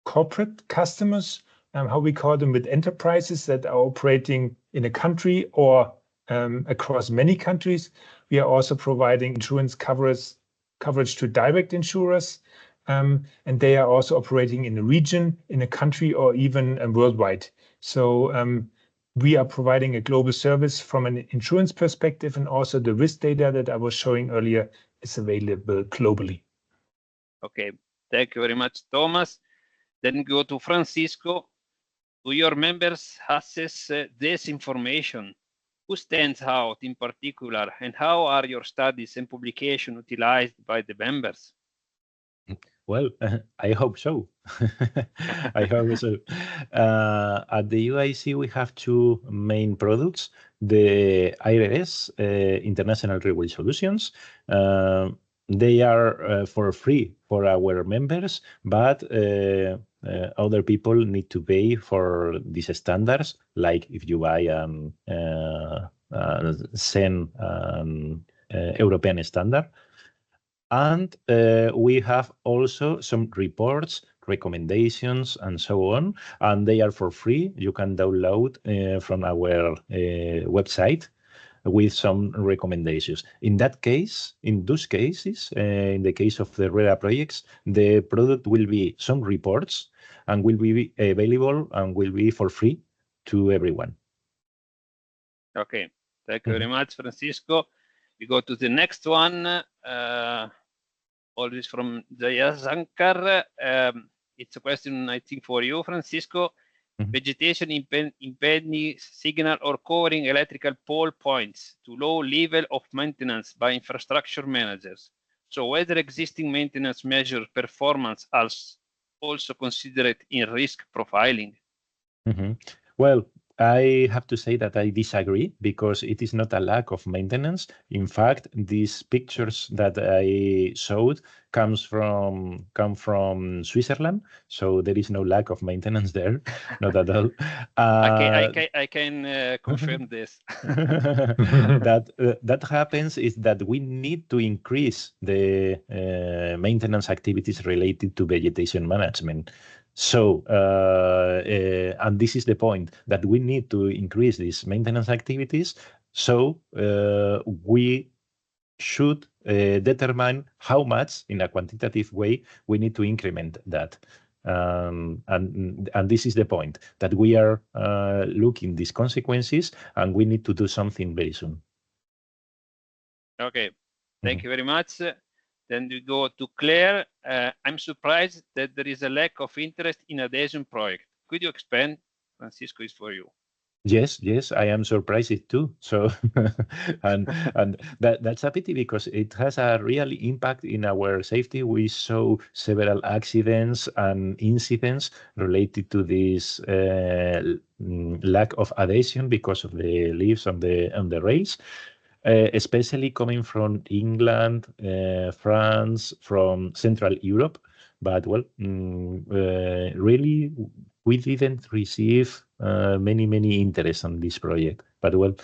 S2: corporate customers, how we call them, with enterprises that are operating in a country or across many countries. We are also providing insurance coverage to direct insurers, and they are also operating in a region, in a country, or even worldwide. So we are providing a global service from an insurance perspective, and also the risk data that I was showing earlier is available globally.
S1: Okay, thank you very much, Thomas. Then go to Francisco. Do your members access this information? Who stands out in particular, and how are your studies and publications utilized by the members?
S3: Well, I hope so. I hope so. At the UIC, we have two main products: the IRS, International Railway Solutions. They are for free for our members, but other people need to pay for these standards. Like if you buy SEN European standard. And we have also some reports, recommendations, and so on. And they are for free. You can download from our website with some recommendations. In that case, in those cases, in the case of the RERA projects, the product will be some reports and will be available and will be for free to everyone.
S1: Okay, thank you very much, Francisco. We go to the next one. Always from Jaya Shankar. It's a question, I think, for you, Francisco. Vegetation impeding signal or covering electrical pole points to low level of maintenance by infrastructure managers. So whether existing maintenance measure performance is also considered in risk profiling?
S3: Well, I have to say that I disagree, because it is not a lack of maintenance. In fact, these pictures that I showed come from Switzerland, so there is no lack of maintenance there, not at all.
S1: I can confirm this.
S3: That happens is that we need to increase the maintenance activities related to vegetation management. So, and this is the point, that we need to increase these maintenance activities. So we should determine how much, in a quantitative way, we need to increment that. And this is the point, that we are looking these consequences, and we need to do something very soon.
S1: Okay, thank you very much. Then we go to Claire. I'm surprised that there is a lack of interest in adhesion project. Could you expand? Francisco, is for you.
S3: Yes, I am surprised too. So, and that's a pity, because it has a real impact in our safety. We saw several accidents and incidents related to this lack of adhesion because of the leaves on the rails. Especially coming from England, France, from Central Europe. But well, really, we didn't receive many interest on this project. But well,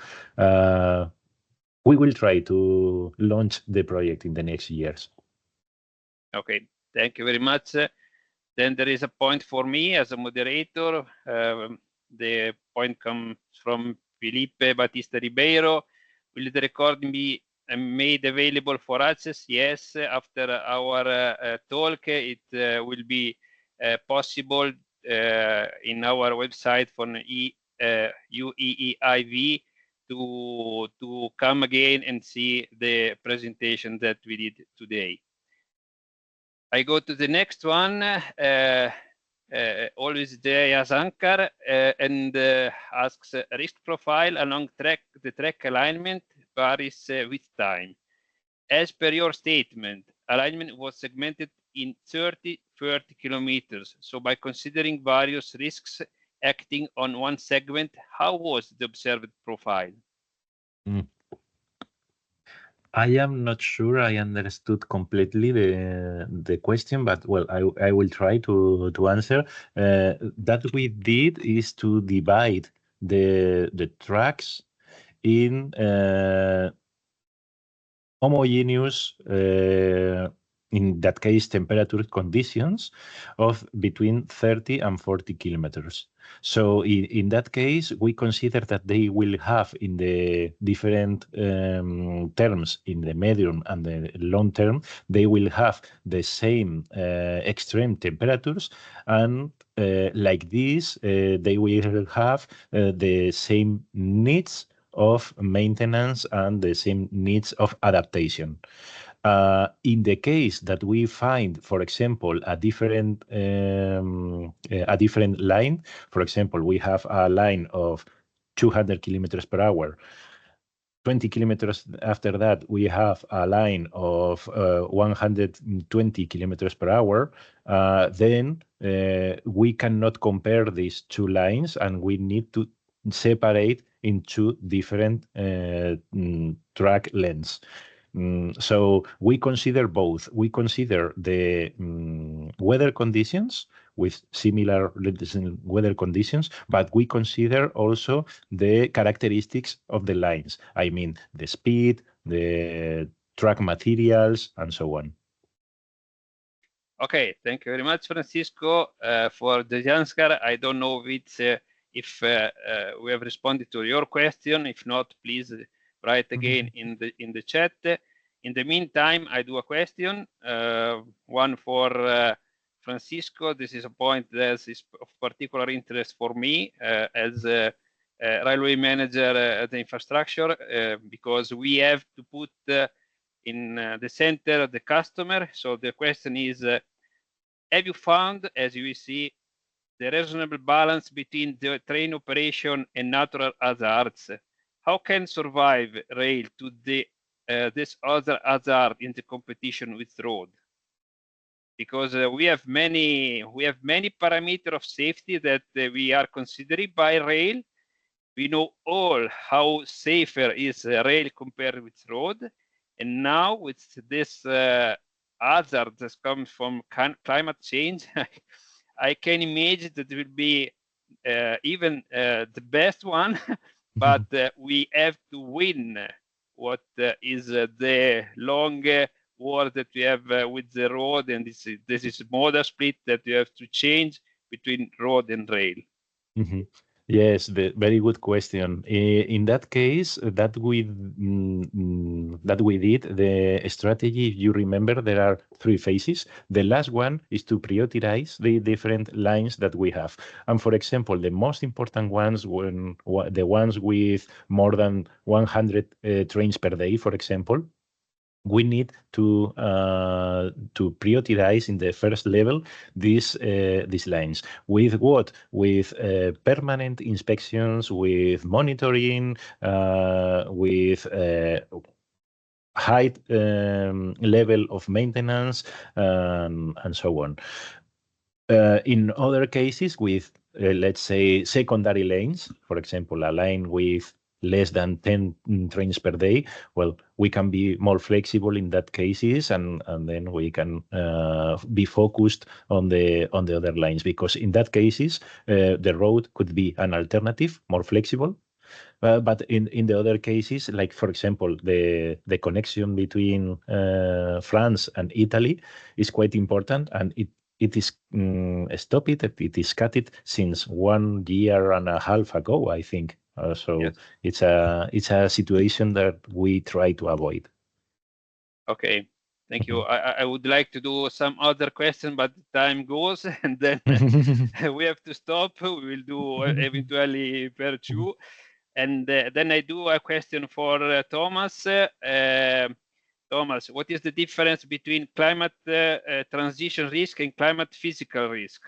S3: we will try to launch the project in the next years. Okay,
S1: thank you very much. Then there is a point for me as a moderator. The point comes from Felipe Batista Ribeiro. Will the recording be made available for access? Yes, after our talk, it will be possible in our website for UEEIV to come again and see the presentation that we did today. I go to the next one. Always Jaya Shankar and asks risk profile along the track alignment varies with time. As per your statement, alignment was segmented in 30 kilometers. So by considering various risks acting on one segment, how was the observed profile?
S3: I am not sure I understood completely the question, but well, I will try to answer. That we did is to divide the tracks in homogeneous, in that case, temperature conditions of between 30 and 40 kilometers. So in that case, we consider that they will have in the different terms, in the medium and the long term, they will have the same extreme temperatures, and like this, they will have the same needs of maintenance and the same needs of adaptation. In the case that we find, for example, a different line, for example, we have a line of 200 kilometers per hour. 20 kilometers after that, we have a line of 120 kilometers per hour. Then we cannot compare these two lines, and we need to separate into different track lengths. So we consider both. We consider the weather conditions with similar weather conditions, but we consider also the characteristics of the lines. I mean, the speed, the track materials, and so on.
S1: Okay, thank you very much, Francisco, for the answer. I don't know if we have responded to your question. If not, please write again in the chat. In the meantime, I do a question, one for Francisco. This is a point that is of particular interest for me as a railway manager at the infrastructure, because we have to put in the center the customer. So the question is, have you found, as you see, the reasonable balance between the train operation and natural hazards? How can survive rail to this other hazard in the competition with road? Because we have many parameters of safety that we are considering by rail. We know all how safer is rail compared with road, and now with this hazard that comes from climate change, I can imagine that it will be even the best one, but we have to win what is the long war that we have with the road, and this is modal split that you have to change between road and rail.
S3: Mm-hmm. Yes, very good question. In that case, that we did the strategy. If you remember, there are 3 phases. The last one is to prioritize the different lines that we have. And for example, the most important ones, the ones with more than 100 trains per day, for example, we need to prioritize in the first level these lines. With what? With permanent inspections, with monitoring, with high level of maintenance, and so on. In other cases, with let's say secondary lanes, for example, a line with less than 10 trains per day, well, we can be more flexible in that cases, and then we can be focused on the other lines, because in that cases the road could be an alternative, more flexible. But in the other cases, like for example, the connection between France and Italy is quite important, and it is stopped. It is cut since 1.5 years ago, I think. So yes. It's a situation that we try to avoid. Okay,
S1: thank you. I would like to do some other question, but time goes, and then we have to stop. We will do eventually per 2, and then I do a question for Thomas. Thomas, what is the difference between climate transition risk and climate physical risk?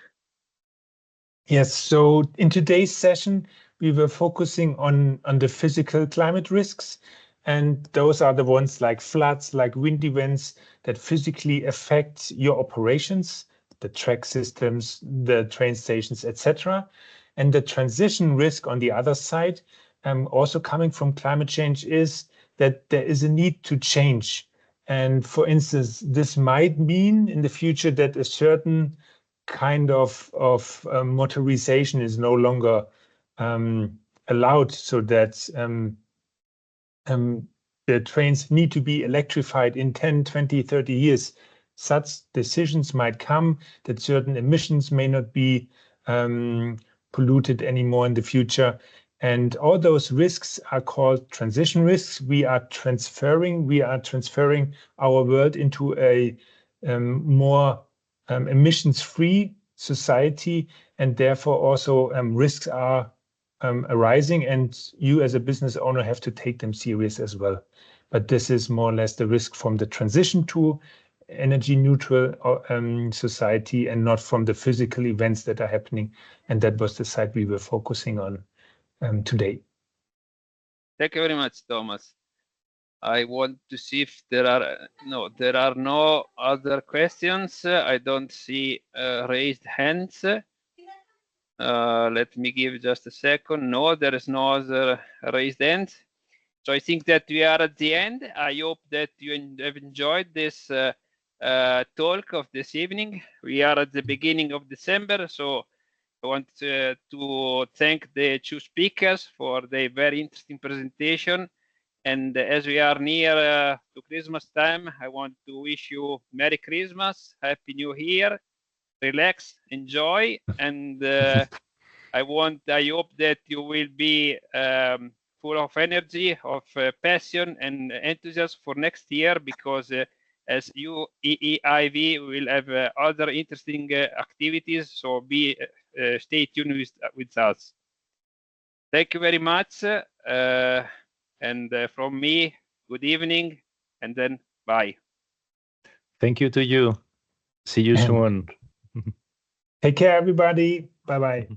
S2: Yes, so in today's session, we were focusing on the physical climate risks, and those are the ones like floods, like wind events that physically affect your operations, the track systems, the train stations, etc. And the transition risk on the other side, also coming from climate change, is that there is a need to change. And for instance, this might mean in the future that a certain kind of motorization is no longer allowed, so that the trains need to be electrified in 10, 20, 30 years. Such decisions might come, that certain emissions may not be polluted anymore in the future. And all those risks are called transition risks. We are transferring our world into a more emissions-free society, and therefore also risks are arising, and you as a business owner have to take them serious as well. But this is more or less the risk from the transition to energy neutral society, and not from the physical events that are happening. And that was the side we were focusing on today.
S1: Thank you very much, Thomas. I want to see if there are no other questions. I don't see raised hands. Let me give just a second. No, there is no other raised hands. So I think that we are at the end. I hope that you have enjoyed this talk of this evening. We are at the beginning of December, so I want to thank the two speakers for their very interesting presentation. And as we are near to Christmas time, I want to wish you Merry Christmas, Happy New Year, relax, enjoy, and I hope that you will be full of energy, of passion and enthusiasm for next year, because as EEIV will have other interesting activities, so stay tuned with us. Thank you very much, and from me, good evening, and then bye.
S3: Thank you to you. See you soon.
S2: Take care, everybody. Bye-bye.